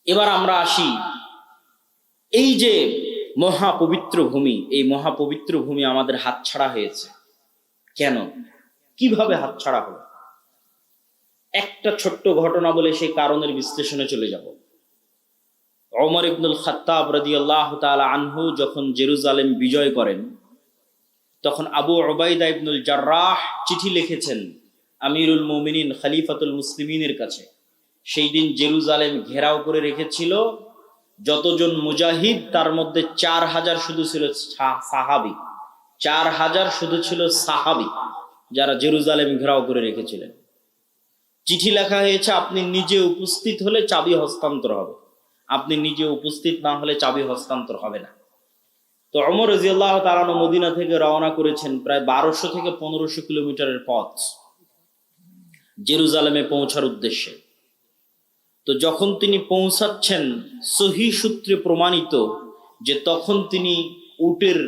এবার আমরা আসি, এই যে মহাপবিত্র ভূমি, এই মহাপবিত্র ভূমি আমাদের হাতছাড়া হয়েছে কেন? কিভাবে হাতছাড়া হলো? একটা ছোট্ট ঘটনা বলে সেই কারণের বিশ্লেষণে চলে যাব। ওমর ইবনুল খাত্তাব রাদিয়াল্লাহু তাআলা আনহু যখন জেরুজালেম বিজয় করেন, তখন আবু উবাইদা ইবনুল জাররাহ চিঠি লিখেছেন আমিরুল মুমিনিন খলিফাতুল মুসলিমিনের কাছে। সেই দিন জেরুজালেম ঘেরাও করে রেখেছিল যতজন মুজাহিদ, তার মধ্যে 4000 শুধু ছিল সাহাবি। 4000 শুধু ছিল সাহাবি, যারা জেরুজালেম ঘেরাও করে রেখেছিলেন। চিঠি লেখা হয়েছে, আপনি নিজে উপস্থিত হলে চাবি হস্তান্তর হবে, আপনি নিজে উপস্থিত না হলে চাবি হস্তান্তর হবে না। তো ওমর রাদিয়াল্লাহু তাআলা মদিনা থেকে রওনা করেছেন প্রায় 1200 থেকে 1500 কিলোমিটারের পথ জেরুজালেমে পৌঁছার উদ্দেশ্যে। তো যখন তিনি পৌঁছাচ্ছেন, সহিহ সূত্রে প্রমাণিত যে তখন তিনি উটের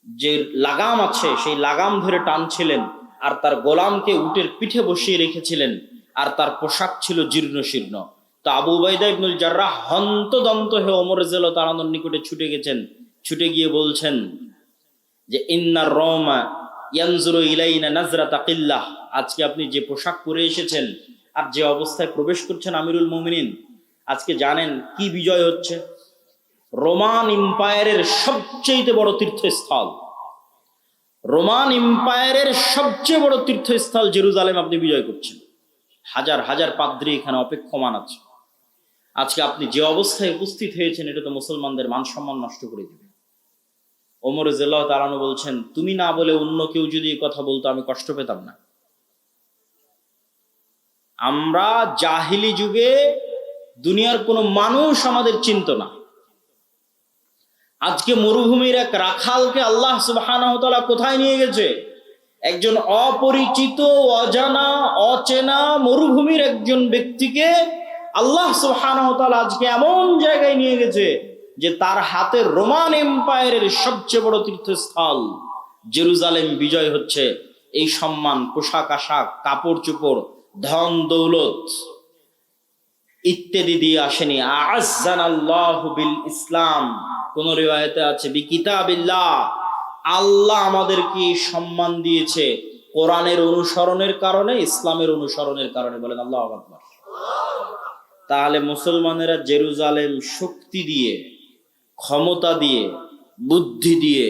যে লাগাম আছে সেই লাগাম ধরে টানছিলেন, আর তার গোলামকে উটের পিঠে বসিয়ে রেখেছিলেন, আর তার পোশাক ছিল জীর্ণ শীর্ণ। তো আবু উবাইদা ইবনুল জাররাহ হন্তদন্ত হয়ে ওমর রাদিয়াল্লাহু তাআলার নিকটে ছুটে গেছেন। ছুটে গিয়ে বলছেন যে ইন্নার রওমা ইয়ানজুরু ইলাইনা নাজরাতা কিল্লাহ, আজকে আপনি যে পোশাক পরে এসেছেন আর যে অবস্থায় প্রবেশ করছেন আমিরুল মুমিনিন, আজকে জানেন কি বিজয় হচ্ছে? রোমান এম্পায়ারের সবচেয়ে বড় তীর্থস্থল, রোমান এম্পায়ারের সবচেয়ে বড় তীর্থস্থল জেরুজালেম আপনি বিজয় করছেন। হাজার হাজার পাদ্রী এখানে অপেক্ষমান আছে। আজকে আপনি যে অবস্থায় উপস্থিত হয়েছেন, এটা তো মুসলমানদের মান সম্মান নষ্ট করে দিবে। ওমর রাদিয়াল্লাহু তাআলা বলছেন, তুমি না বলে অন্য কেউ যদি এই কথা বলতো আমি কষ্ট পেতাম না। আমরা জাহিলি যুগে দুনিয়ার কোনো মানুষ আমাদের চিনত না। আজকে মরুভূমির এক রাখালকে আল্লাহ সুবহানাহু ওয়া তাআলা কোথায় নিয়ে গেছে? একজন অপরিচিত, অজানা, অচেনা মরুভূমির একজন ব্যক্তিকে আল্লাহ সুবহানাহু ওয়া তাআলা আজকে এমন জায়গায় নিয়ে গেছে যে তার হাতে রোমান এম্পায়ারের সবচেয়ে বড় তীর্থস্থল জেরুজালেম বিজয় হচ্ছে। এই সম্মান, পোশাক আশাক, কাপড় চোপড়, ধন দৌলত ইত্যাদি দিয়ে আসেনি। আ'আজ্জানাল্লাহু বিল ইসলাম, কোন রিওয়ায়াতে আছে বিকিতাবিল্লাহ, আল্লাহ আমাদেরকে সম্মান দিয়েছে কোরআনের অনুসরণের কারণে, ইসলামের অনুসরণের কারণে। বলেন আল্লাহু আকবার। তাহলে মুসলমানেরা জেরুজালেম শক্তি দিয়ে, ক্ষমতা দিয়ে, বুদ্ধি দিয়ে,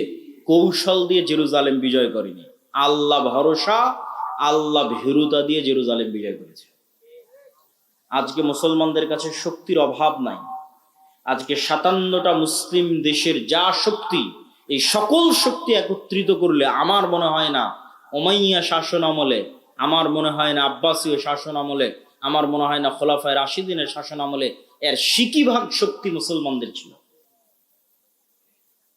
কৌশল দিয়ে জেরুজালেম বিজয় করেনি। আল্লাহ ভরসা, আল্লাহ ভীরুতা দিয়ে জেরুজালেম বিজয় করেছে। আজকে মুসলমানদের কাছে শক্তির অভাব নাই। আজকে 57টা মুসলিম দেশের যা শক্তি, এই সকল শক্তি একত্রিত করলে আমার মনে হয় না উমাইয়া শাসন আমলে, আমার মনে হয় না আব্বাসীয় শাসন আমলে, আমার মনে হয় না খোলাফায়ে রাশিদিনের শাসন আমলে এর 60% শক্তি মুসলমানদের ছিল।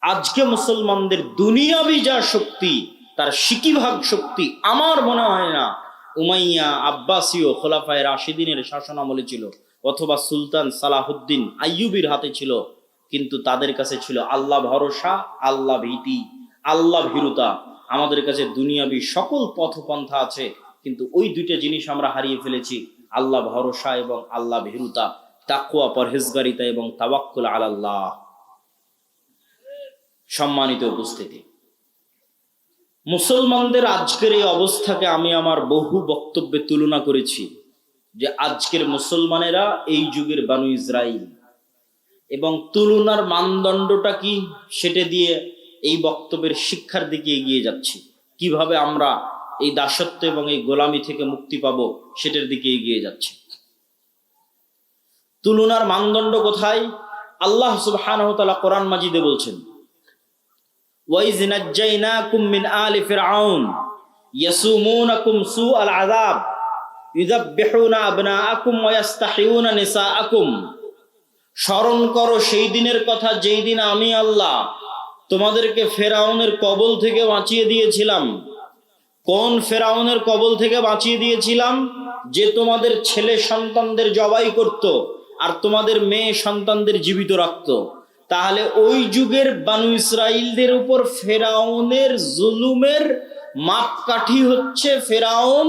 আজকে মুসলমানদের দুনিয়াবি যা শক্তি, তার 60% শক্তি আমার মনে হয় না উমাইয়া, আব্বাসীয়, খোলাফায়ে রাশিদিনের শাসন আমলে ছিল, অথবা সুলতান সালাহুদ্দিন আইয়ুবীর হাতে ছিল। কিন্তু তাদের কাছে ছিল আল্লাহ ভরসা, আল্লাহ ভীতি, আল্লাহ ভীরুতা। আমাদের কাছে দুনিয়াবি সকল পথপন্থা আছে, কিন্তু ওই দুইটা জিনিস আমরা হারিয়ে ফেলেছি, আল্লাহ ভরসা এবং আল্লাহ ভীরুতা, তাকওয়া, পরহেজগারিতা এবং তাওয়াক্কুল আলাল্লাহ। সম্মানিত উপস্থিতি, মুসলমানদের আজকের এই অবস্থাকে আমি আমার বহু বক্তব্যে তুলনা করেছি যে আজকের মুসলমানেরা এই যুগের বানু ইসরাইল, এবং তুলনার মানদণ্ডটা কি সেটা দিয়ে এই বক্তব্যের শিক্ষার দিকে এগিয়ে যাচ্ছি। কিভাবে আমরা এই দাসত্ব এবং এই গোলামি থেকে মুক্তি পাবো সেটার দিকে এগিয়ে যাচ্ছি। তুলনার মানদণ্ড কোথায়? আল্লাহ সুবহানাহু ওয়া তাআলা কোরআন মাজিদে বলছেন, ওয়াইজ নাজ্জাইনাকুম মিন আলি ফিরআউন ইয়াসুমুনাকুম সুআল আযাব ইউযাববিহুনা আবনাআকুম ওয়া ইস্তাহিয়ুনা নিসাআকুম। স্মরণ করো সেই দিনের কথা যেই দিন আমি আল্লাহ তোমাদেরকে ফেরাউনের কবল থেকে বাঁচিয়ে দিয়েছিলাম। কোন ফেরাউনের কবল থেকে বাঁচিয়ে দিয়েছিলাম? যে তোমাদের ছেলে সন্তানদের জবাই করত আর তোমাদের মেয়ে সন্তানদের জীবিত রাখত। তাহলে ওই যুগের বানু ইসরাইলদের উপর ফেরাউনের জুলুমের মাপকাঠি হচ্ছে ফেরাউন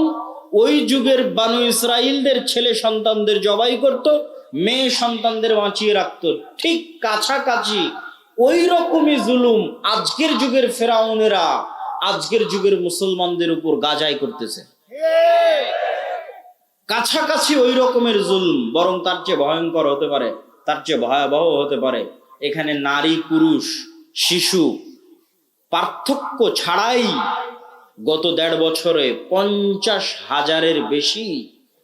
ওই যুগের বানু ইসরাইলদের ছেলে সন্তানদের জবাই করত মেয়ে সন্তানদের বাঁচিয়ে রাখতো, ঠিক কাছাকাছি ওই রকমই জুলুম আজকের যুগের ফেরাউনেরা আজকের যুগের মুসলমানদের উপর গাজাই করতেছে। কাছাকাছি ওই রকমের জুলুম, বরং তার চেয়ে ভয়ঙ্কর হতে পারে, তার চেয়ে ভয়াবহ হতে পারে। এখানে নারী পুরুষ শিশু পার্থক্য ছাড়াই গত 1.5 বছরে 50,000-এর বেশি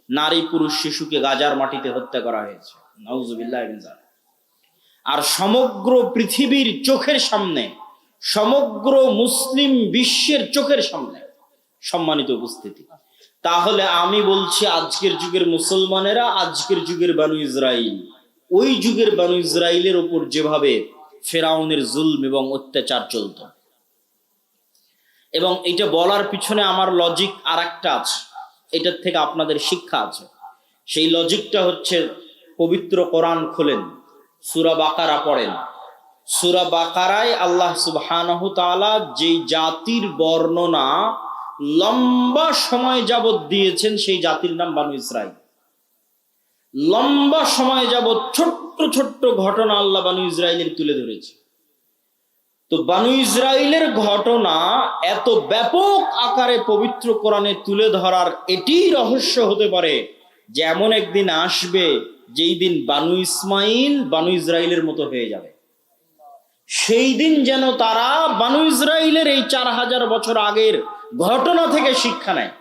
নারী পুরুষ শিশুকে গাজার মাটিতে হত্যা করা হয়েছে। নাউজুবিল্লাহ মিন যালিক। আর সমগ্র পৃথিবীর চোখের সামনে, সমগ্র মুসলিম বিশ্বের চোখের সামনে। সম্মানিত উপস্থিতি, তাহলে আমি বলছি আজকের যুগের মুসলমানেরা আজকের যুগের বানু ইসরাইল, ওই যুগের বানু ইসরাইলের উপর যেভাবে ফেরাউনের জুলম এবং অত্যাচার চলত, এবং এটা বলার পিছনে আমার লজিক আর একটা আছে, এটার থেকে আপনাদের শিক্ষা আছে। সেই লজিকটা হচ্ছে, পবিত্র কোরআন খোলেন, সূরা বাকারা পড়েন। সূরা বাকারায় আল্লাহ সুবহানাহু তাআলা যেই জাতির বর্ণনা লম্বা সময় যাবত দিয়েছেন, সেই জাতির নাম বানু ইসরাইল। লম্বা সময় যাবত ছোট্ট ছোট্ট ঘটনা আল্লাহ বানু ইসরাইলের তুলে ধরেছে। তো বানু ইসরাইলের ঘটনা এত ব্যাপক আকারে পবিত্র কোরআনে তুলে ধরার এটি রহস্য হতে পারে যে এমন একদিন আসবে যেই দিন বানু ইসমাইল বানু ইসরাইলের মতো হয়ে যাবে। সেই দিন যেন তারা বানু ইসরাইলের এই 4000 বছর আগের ঘটনা থেকে শিক্ষা নেয়।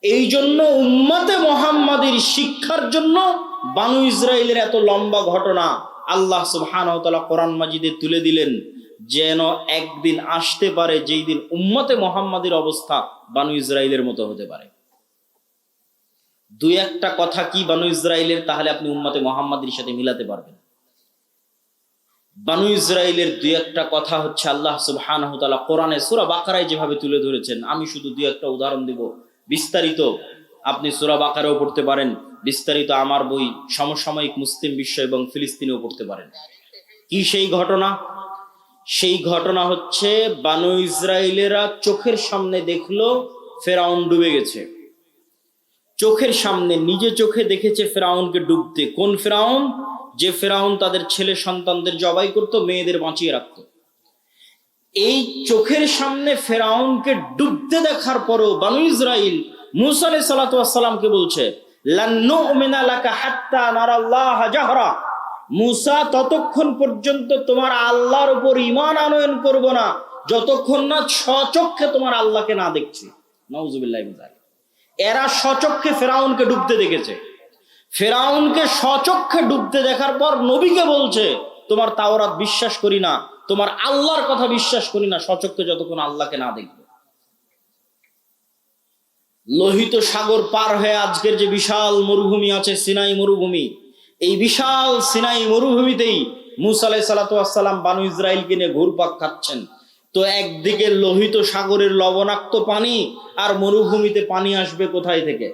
এই জন্য উম্মতে মুহাম্মাদীর শিক্ষার জন্য বানু ইসরাইলের এত লম্বা ঘটনা আল্লাহ সুবহানাহু ওয়া তাআলা কোরআন মাজিদে তুলে দিলেন, যেন একদিন আসতে পারে যেই দিন উম্মতে মুহাম্মাদীর অবস্থা বানু ইসরাইলের মতো হতে পারে। 2-1টা কথা কি বানু ইসরাইলের, তাহলে আপনি উম্মতে মুহাম্মাদীর সাথে মিলাতে পারবেন। বানু ইসরাইলের 2-1টা কথা হচ্ছে আল্লাহ সুবহানাহু ওয়া তাআলা কোরআনে সূরা বাকারায় যেভাবে তুলে ধরেছেন। আমি শুধু 2-1টা উদাহরণ দেব, বিস্তারিত আপনি সূরা বাকারাও পড়তে পারেন, বিস্তারিত আমার বই সমসাময়িক মুসলিম বিশ্ব এবং ফিলিস্তিনেও পড়তে পারেন। কি সেই ঘটনা? সেই ঘটনা হচ্ছে বানু ইসরাইলেরা চোখের সামনে দেখলো ফেরাউন ডুবে গেছে। চোখের সামনে নিজে চোখে দেখেছে ফেরাউনকে ডুবতে। কোন ফেরাউন? যে ফেরাউন তাদের ছেলে সন্তানদের জবাই করত, মেয়েদের বাঁচিয়ে রাখত। এই চোখের সামনে ফেরাউনকে ডুবতে দেখার পরও বানু ইসরাইল মূসা আলাইহিস সালাতু ওয়াস সালামকে বলছে, লান নুমিনা লাকা হাত্তা নারাল্লাহ জাহরা। মূসা, ততক্ষণ পর্যন্ত তোমার আল্লাহর উপর ঈমান আনয়ন করব না যতক্ষণ না স্বচক্ষে তোমার আল্লাহকে না দেখছি। নাউজুবিল্লাহ মিন যালিক। এরা স্বচক্ষে ফেরাউনকে ডুবতে দেখেছে। ফেরাউনকে স্বচক্ষে ডুবতে দেখার পর নবীকে বলছে, তোমার তাওরাত বিশ্বাস করি না, তোমার আল্লাহর কথা বিশ্বাস করি না স্বচক্ষে যতক্ষণ আল্লাহকে না দেখবে। লোহিত সাগর পার হয়ে আজকের যে বিশাল মরুভূমি আছে, সিনাই মরুভূমি, এই বিশাল সিনাই মরুভূমিতেই মূসা আলাইহিস সালাতু ওয়াস সালাম বানু ইসরাইলকে নিয়ে ঘুরপাক খাচ্ছেন। তো একদিকে লোহিত সাগরের লবণাক্ত পানি, আর মরুভূমিতে পানি আসবে কোথায় থেকে?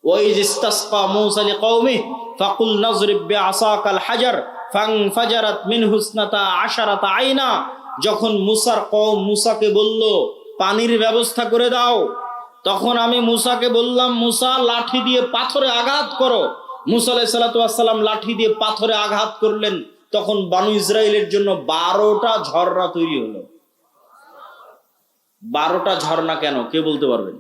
ওয়াইজ ইসতাসকা মূসা লিকওমিহি ফাকুল নাযরিব বিআসাকাল হাজার ফানফাজারাত মিনহু ইসনাতা আশারাতা আইনা। যখন মূসার কওম মূসাকে বলল পানির ব্যবস্থা করে দাও, তখন আমি মূসাকে বললাম, মূসা লাঠি দিয়ে পাথরে আঘাত করো। মূসা আলাইহিস সালাতু ওয়াস সালাম লাঠি দিয়ে পাথরে আঘাত করলেন। তখন বানু ইসরাইলের জন্য 12টা ঝর্ণা তৈরি হলো। 12টা ঝর্ণা কেন, কে বলতে পারবেন?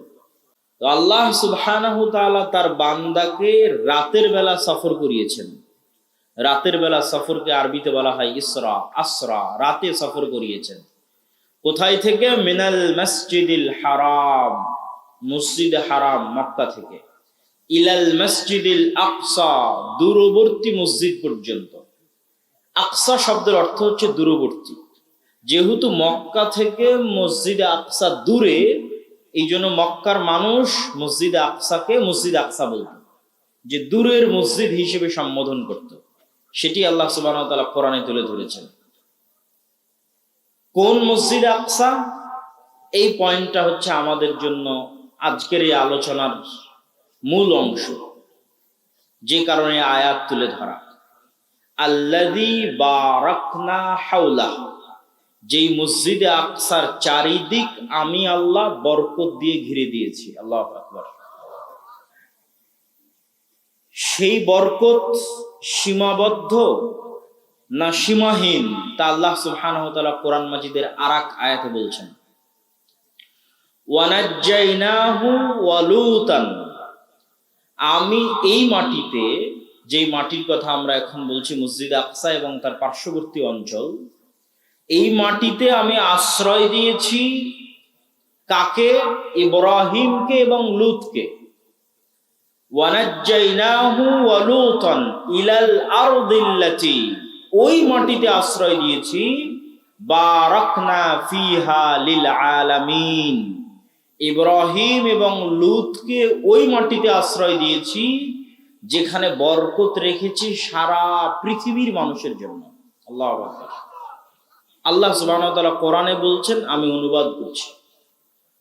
তো আল্লাহ সুবহানাহু তাআলা তার বান্দাকে রাতের বেলা সফর করিয়েছেন। রাতের বেলা সফরকে আরবিতে বলা হয় ইসরা, আসরা, রাতে সফর করিয়েছেন। কোথায় থেকে? মিনাল মসজিদিল হারাম, মসজিদে হারাম মক্কা থেকে, ইলাল মসজিদিল আকসা, দূরবর্তী মসজিদ পর্যন্ত। আকসা শব্দের অর্থ হচ্ছে দূরবর্তী। যেহেতু মক্কা থেকে মসজিদে আকসা দূরে, এই জন্য মক্কার মানুষ মসজিদে আকসাকে মসজিদ আকসা বলত, যে দূরের মসজিদ হিসেবে সম্বোধন করত। সেটি আল্লাহ সুবহানাহু ওয়া তাআলা কোরআনে তুলে ধরেছেন। কোন মসজিদে আকসা? এই পয়েন্টটা হচ্ছে আমাদের জন্য আজকের এই আলোচনার মূল অংশ, যে কারণে আয়াত তুলে ধরা। আল্লাযী বারাকনা হাওলাহু, যেই মসজিদে আকসার চারিদিক আমি আল্লাহ বরকত দিয়ে ঘিরে দিয়েছি। আল্লাহু আকবার। সেই বরকত সীমাবদ্ধ না সীমাহীন, তা আল্লাহ সুবহানাহু ওয়া তাআলা কোরআন মাজিদের আরেক আয়াতে বলছেন, ওয়ানাজ্জাইনাহু ওয়া লূতান। আমি এই মাটিতে, যেই মাটির কথা আমরা এখন বলছি মসজিদ আকসা এবং তার পার্শ্ববর্তী অঞ্চল, এই মাটিতে আমি আশ্রয় দিয়েছি কাকে? ইব্রাহিমকে এবং লূতকে। ওয়ানাজ্জাইনাহু ওয়া লূতান ইলাল আরদিল্লাতি, ওই মাটিতে আশ্রয় দিয়েছি বারাকনা ফিহা লিল আলামিন, ইব্রাহিম এবং লূতকে ওই মাটিতে আশ্রয় দিয়েছি যেখানে বরকত রেখেছি সারা পৃথিবীর মানুষের জন্য। আল্লাহু আকবার। আল্লাহ সুবহানাহু ওয়া তাআলা কোরআনে বলছেন, আমি অনুবাদ করছি,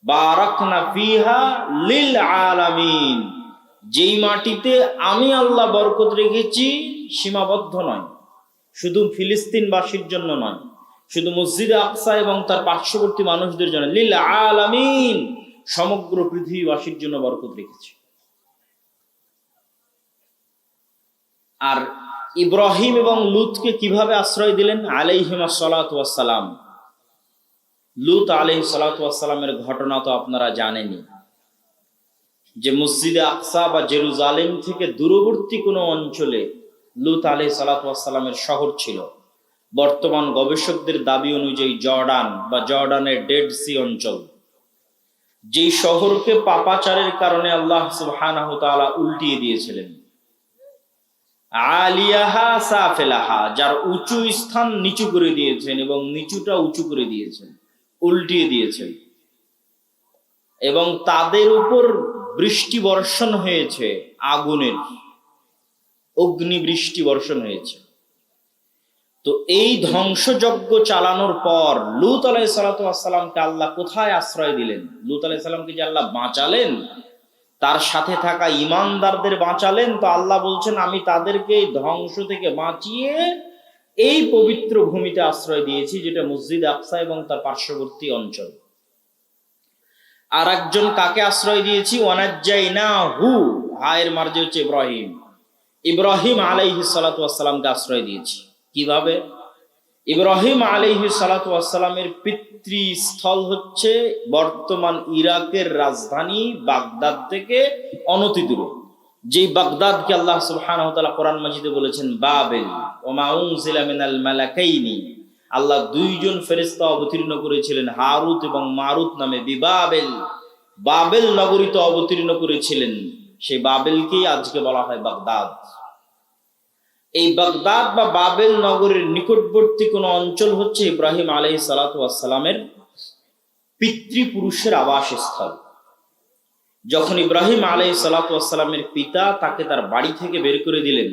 বারাকনা ফিহা লিল আলামিন, যেই মাটিতে আমি আল্লাহ বরকত রেখেছি সীমাবদ্ধ নয়, শুধু ফিলিস্তিনবাসীর জন্য নয়, শুধু মসজিদে আকসা এবং তার পার্শ্ববর্তী মানুষদের জন্য, লিল আলামিন, সমগ্র পৃথিবীবাসীর জন্য বরকত রেখেছি। আর ইব্রাহিম এবং লূতকে কিভাবে আশ্রয় দিলেন? আলাইহিমা সালাতু ওয়াস সালাম। লূত আলাইহিস সালাতু ওয়াস সালামের ঘটনা তো আপনারা জানেনই, যে মসজিদে আকসা বা জেরুজালেম থেকে দূরবর্তী কোনো অঞ্চলে লূত আলাইহিস সালাতু ওয়াস সালামের শহর ছিল। বর্তমান গবেষকদের দাবি অনুযায়ী জর্ডান বা জর্ডানের ডেড সি অঞ্চল, যেই শহরকে পাপাচারের কারণে আল্লাহ সুবহানাহু ওয়া তাআলা উল্টিয়ে দিয়েছিলেন। আলিয়াহা সাফিলাহা, যার উঁচু স্থান নিচু করে দিয়েছেন এবং নিচুটা উঁচু করে দিয়েছেন, উল্টিয়ে দিয়েছেন, এবং তাদের উপর বৃষ্টি বর্ষণ হয়েছে, আগুনের অগ্নি বৃষ্টি বর্ষণ হয়েছে। তো এই ধ্বংসযজ্ঞ চালানোর পর লূত আলাইহিস সালাতু ওয়াস সালামকে আল্লাহ কোথায় আশ্রয় দিলেন? লূত আলাইহিস সালামকে যে আল্লাহ বাঁচালেন, তার সাথে থাকা ঈমানদারদের বাঁচালেন, তো আল্লাহ বলছেন আমি তাদেরকে ধ্বংস থেকে বাঁচিয়ে এই পবিত্র ভূমিতে আশ্রয় দিয়েছি, যেটা মসজিদ আকসা এবং তার পার্শ্ববর্তী অঞ্চল। আর একজন কাকে আশ্রয় দিয়েছি? ওয়ানাজ্জাইনাহু, হায়ের মার্জে হচ্ছে ইব্রাহিম, ইব্রাহিম আলাইহিস সালাতু ওয়াস সালামকে আশ্রয় দিয়েছি। কিভাবে? ইব্রাহিম আলাইহিস সালাতু ওয়াস সালামের পিতৃস্থল হচ্ছে বর্তমান ইরাকের রাজধানী বাগদাদ থেকে অনতি দূরে, যেই বাগদাদকে আল্লাহ সুবহানাহু ওয়া তাআলা কোরআন মাজিদে বলেছেন বাবেল, ওয়া মা উনজিলা মিনাল মালাকাইনি, আল্লাহ দুইজন ফেরেশতা অবতীর্ণ করেছিলেন হারুত এবং মারুত নামে, বিবাবেল, বাবেল নগরীতে অবতীর্ণ করেছিলেন। সেই বাবেলকেই আজকে বলা হয় বাগদাদ। এই বাগদাদ বা বাবেল নগরের নিকটবর্তী কোন অঞ্চল হচ্ছে ইব্রাহিম আলাইহিস সালাতু ওয়াস সালামের পিতৃপুরুষের আবাসস্থল। যখন ইব্রাহিম আলাইহিস সালাতু ওয়াস সালামের পিতা তাকে তার বাড়ি থেকে বের করে দিলেন,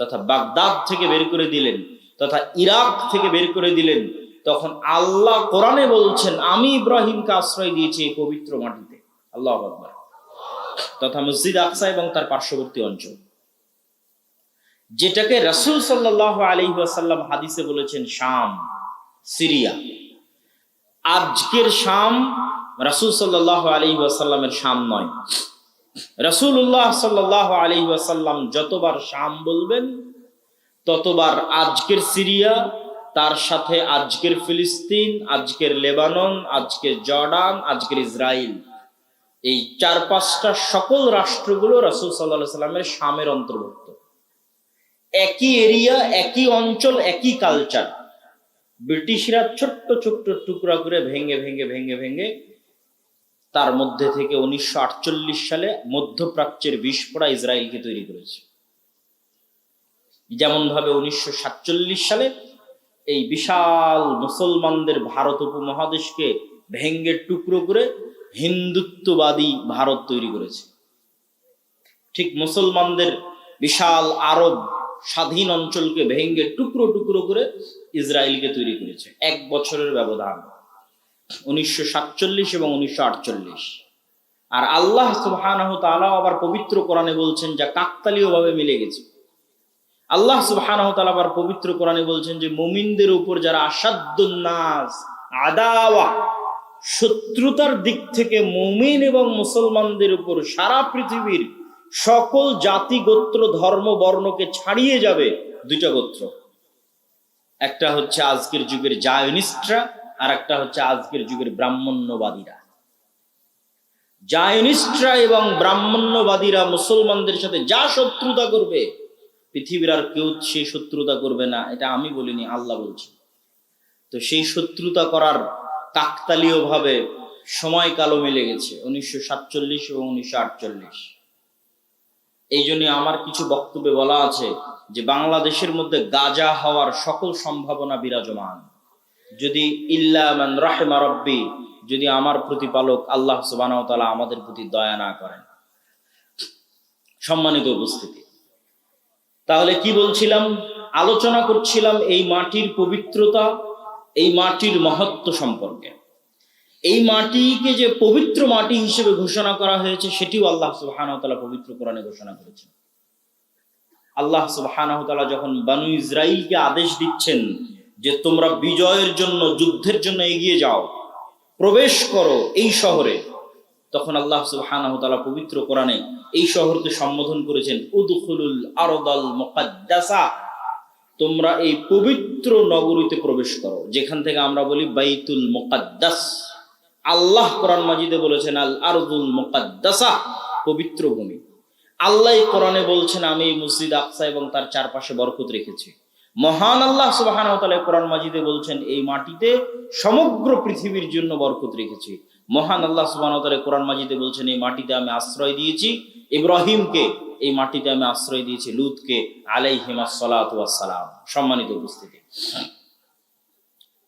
তথা বাগদাদ থেকে বের করে দিলেন, তথা ইরাক থেকে বের করে দিলেন, তখন আল্লাহ কোরআনে বলছেন আমি ইব্রাহিমকে আশ্রয় দিয়েছি এই পবিত্র মাটিতে। আল্লাহু আকবার। তথা মসজিদ আকসা এবং তার পার্শ্ববর্তী অঞ্চল, যেটাকে রাসূল সাল্লাল্লাহু আলাইহি ওয়াসাল্লাম হাদিসে বলেছেন শাম, সিরিয়া। আজকের শাম রাসূল সাল্লাল্লাহু আলাইহি ওয়াসাল্লামের শাম নয়। রাসূলুল্লাহ সাল্লাল্লাহু আলাইহি ওয়াসাল্লাম যতবার শাম বলবেন ততবার আজকের সিরিয়া, তার সাথে আজকের ফিলিস্তিন, আজকের লেবানন, আজকের জর্ডান, আজকের ইসরায়েল, এই 4-5টা সকল রাষ্ট্রগুলো রাসূল সাল্লাল্লাহু আলাইহি ওয়াসাল্লামের শামের অন্তর্ভুক্ত। একই এরিয়া, একই অঞ্চল, একই কালচার। ব্রিটিশরা ছোট্ট ছোট্ট টুকরা করে ভেঙে ভেঙে ভেঙে ভেঙে তার মধ্যে থেকে 1948 সালে মধ্যপ্রাচ্যের বিস্ফোরা ইসরায়েলকে তৈরি করেছে। যেমন ভাবে 1947 সালে এই বিশাল মুসলমানদের ভারত উপমহাদেশকে ভেঙে টুকরো করে হিন্দুত্ববাদী ভারত তৈরি করেছে, ঠিক মুসলমানদের বিশাল আরব স্বাধীন অঞ্চলকে ভেঙে টুকরো টুকরো করে ইসরায়েলকে তৈরি করেছে। 1 বছরের ব্যবধান, 1947 এবং 1948। আর আল্লাহ সুবহানাহু তাআলা আবার পবিত্র কোরআনে বলছেন, যা কাকতালীয়ভাবে মিলে গেছে। আল্লাহ সুবহানাহু তাআলা আবার পবিত্র কোরআনে বলছেন যে মুমিনদের উপর যারা আসাদ্দুন নাস আদাওয়া, শত্রুতার দিক থেকে মুমিন এবং মুসলমানদের উপর সারা পৃথিবীর সকল জাতি গোত্র ধর্ম বর্ণকে ছাড়িয়ে যাবে দুইটা গোত্র, একটা হচ্ছে আজকের যুগের জায়নিস্টরা, আর একটা হচ্ছে আজকের যুগের ব্রাহ্মণ্যবাদীরা। জায়নিস্টরা এবং ব্রাহ্মণ্যবাদীরা মুসলমানদের সাথে যা শত্রুতা করবে, পৃথিবীর আর কেউ সেই শত্রুতা করবে না, এটা আমি বলিনি, আল্লাহ বলছে। তো সেই শত্রুতা করার কাকতালীয় ভাবে সময়কালও মিলে গেছে 1947 এবং 1948। এই জন্য আমার কিছু বক্তব্যে বলা আছে যে বাংলাদেশের মধ্যে গাজা হওয়ার সকল সম্ভাবনা বিরাজমান, যদি ইল্লা মান রাহিমা রব্বি, যদি আমার প্রতিপালক আল্লাহ সুবহানাহু ওয়া তাআলা আমাদের প্রতি দয়া না করেন। সম্মানিত উপস্থিতি, তাহলে কি বলছিলাম? আলোচনা করছিলাম এই মাটির পবিত্রতা, এই মাটির মহত্ব সম্পর্কে। এই মাটিকে যে পবিত্র মাটি হিসেবে ঘোষণা করা হয়েছে, সেটিও আল্লাহ সুবহানাহু ওয়া তাআলা পবিত্র কোরআনে ঘোষণা করেছেন। আল্লাহ সুবহানাহু ওয়া তাআলা যখন বনু ইসরাইলকে আদেশ দিচ্ছেন যে তোমরা বিজয়ের জন্য, যুদ্ধের জন্য এগিয়ে যাও, প্রবেশ করো এই শহরে, তখন আল্লাহ সুবহানাহু ওয়া তাআলা পবিত্র কোরআনে এই শহরকে সম্বোধন করেছেন উদখুলুল আরদাল মুকাদ্দাসা, তোমরা এই পবিত্র নগরীতে প্রবেশ করো, যেখান থেকে আমরা বলি বাইতুল মুকাদ্দাস। আল্লাহ কোরআন মাজিদে বলেছেন আল আরদুল মুকাদ্দাসা, পবিত্র ভূমি। আল্লাহ কোরআনে বলছেন আমি মসজিদ আকসা এবং তার চারপাশে বরকত রেখেছি। মহান আল্লাহ সুবহানাহু ওয়া তাআলা কোরআন মাজিদে বলছেন এই মাটিতে সমগ্র পৃথিবীর জন্য বরকত রেখেছি। মহান আল্লাহ সুবহানাহু ওয়া তাআলা কোরআন মাজিদে বলছেন এই মাটিতে আমি আশ্রয় দিয়েছি ইব্রাহিমকে, এই মাটিতে আমি আশ্রয় দিয়েছি লূতকে আলাইহিমাস সালাতু ওয়াস সালাম। সম্মানিত উপস্থিতি,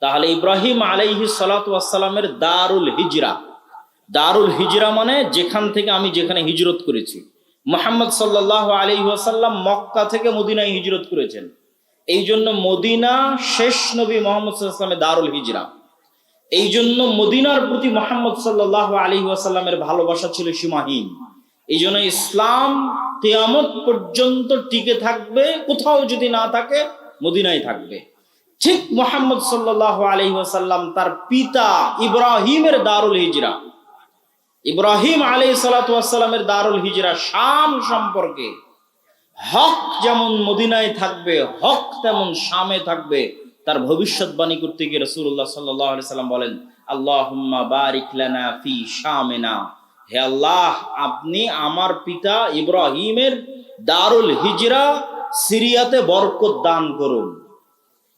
তাহলে ইব্রাহিম আলাইহিস সালাতু ওয়াস সালামের দারুল হিজরা, দারুল হিজরা মানে যেখান থেকে আমি যেখানে হিজরত করেছি। মুহাম্মদ সাল্লাল্লাহু আলাইহি ওয়াসাল্লাম মক্কা থেকে মদিনায় হিজরত করেছেন, এই জন্য মদিনা শেষ নবী মুহাম্মদ সাল্লাল্লাহু আলাইহি ওয়াসাল্লামের দারুল হিজরা। এই জন্য মদিনার প্রতি মুহাম্মদ সাল্লাল্লাহু আলাইহি ওয়াসাল্লামের ভালোবাসা ছিল সীমাহীন। এই জন্য ইসলাম কিয়ামত পর্যন্ত টিকে থাকবে, কোথাও যদি না থাকে মদিনায় থাকবে। ঠিক মুহাম্মদ সাল্লাল্লাহু আলাইহি ওয়াসাল্লাম তার পিতা ইব্রাহিমের দারুল হিজরা, ইব্রাহিম আলাইহিস সালাতু ওয়াস সালামের দারুল হিজরা শাম সম্পর্কে, হক যেমন মদিনায় থাকবে, হক তেমন শামে থাকবে, তার ভবিষ্যৎবাণী করতে গিয়ে রাসূলুল্লাহ সাল্লাল্লাহু আলাইহি সাল্লাম বলেন আল্লাহুম্মা বারিক লানা ফি শামিনা, হে আল্লাহ আপনি আমার পিতা ইব্রাহিমের দারুল হিজরা সিরিয়াতে বরকত দান করুন।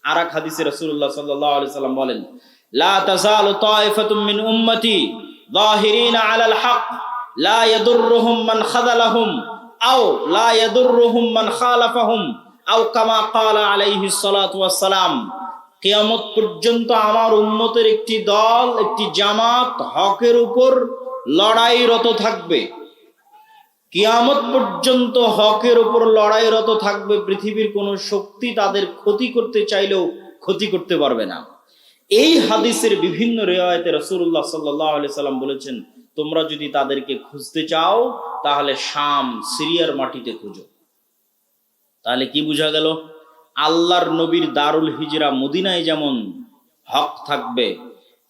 আর এক হাদিসে রাসূলুল্লাহ সাল্লাল্লাহু আলাইহি সাল্লাম বলেন লা তাযালু তায়ফাতুম মিন উম্মতি যাহিরিনা আলাল হক লা ইয়াদুররুহুম মান খাযালাহুম আও লা ইয়াদুররুহুম মান খালাফাহুম আও কামা ক্বালা আলাইহিস সালাতু ওয়াস সালাম। কিয়ামত পর্যন্ত আমার উম্মতের একটি দল, একটি জামাত হকের উপর লড়াইরত থাকবে। কিয়ামত পর্যন্ত হকের উপর লড়াইরত থাকবে, পৃথিবীর কোন শক্তি তাদের ক্ষতি করতে চাইলেও ক্ষতি করতে পারবে না। এই হাদিসের বিভিন্ন রিওয়ায়াতে রাসূলুল্লাহ সাল্লাল্লাহু আলাইহি সাল্লাম বলেছেন তোমরা যদি তাদেরকে খুঁজতে চাও তাহলে শাম সিরিয়ার মাটিতে খুঁজো। তাহলে কি বোঝা গেল? আল্লাহর নবীর দারুল হিজরা মদিনায় যেমন হক থাকবে,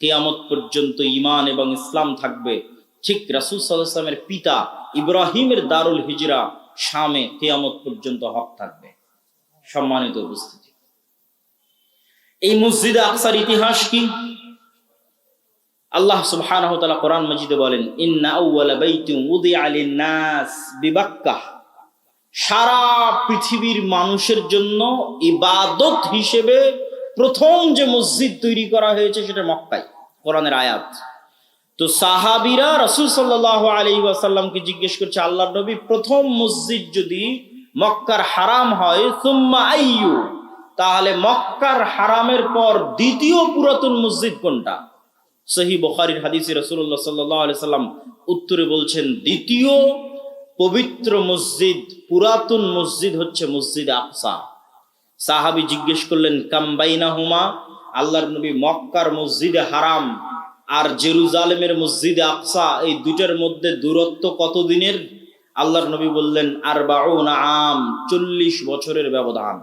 কিয়ামত পর্যন্ত ঈমান এবং ইসলাম থাকবে, ঠিক রাসূল সাল্লাল্লাহু আলাইহি ওয়াসাল্লামের পিতা ইব্রাহিমের দারুল হিজরা শামে কিয়ামত পর্যন্ত হক থাকবে। সম্মানিত উপস্থিতি, এই মসজিদে আকসার ইতিহাস কি? আল্লাহ সুবহানাহু ওয়া তাআলা কোরআন মাজিদে বলেন ইন্না আউওয়ালা বাইতিন উদিআ লিন-নাস বিবাক্কাহ, সারা পৃথিবীর মানুষের জন্য ইবাদত হিসেবে প্রথম যে মসজিদ তৈরি করা হয়েছে সেটা মক্কায়। কোরআনের আয়াত। তো সাহাবীরা রাসূল সাল্লাল্লাহু আলাইহি ওয়াসাল্লামকে জিজ্ঞেস করছে আল্লাহর নবী প্রথম মসজিদ যদি মক্কার হারাম হয় সুম্মা আইয়ু, তাহলে মক্কার হারামের পর দ্বিতীয় পুরাতন মসজিদ কোনটা? সহিহ বুখারীর হাদিসে রাসূলুল্লাহ সাল্লাল্লাহু আলাইহি সাল্লাম উত্তরে বলছেন দ্বিতীয় পবিত্র মসজিদ, পুরাতন মসজিদ হচ্ছে মসজিদ আকসা। সাহাবী জিজ্ঞেস করলেন কাম বাইনাহুমা, আল্লাহর নবী মক্কার মসজিদে হারাম আর জেরুজালেমের মসজিদে আকসা এই দুইটার মধ্যে দূরত্ব কত দিনের? আল্লাহর নবী বললেন 40 আম, 40 বছরের ব্যবধান।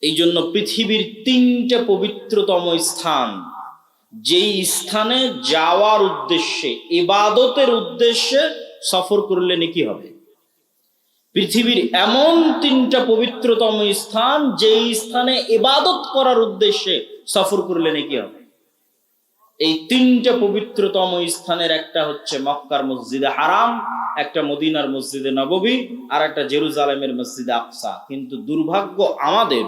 এই জন্য পৃথিবীর 3টে পবিত্রতম স্থান, যেই স্থানে যাওয়ার উদ্দেশ্যে, ইবাদতের উদ্দেশ্যে সফর করলে নেকি হবে। পৃথিবীর এমন 3টা পবিত্রতম স্থান যেই স্থানে ইবাদত করার উদ্দেশ্যে সফর করলে নেকি হবে। এই 3টা পবিত্রতম স্থানের একটা হচ্ছে মক্কার মসজিদে হারাম, একটা মদিনার মসজিদে নববী, আর একটা জেরুজালেমের মসজিদে আকসা। কিন্তু দুর্ভাগ্য আমাদের,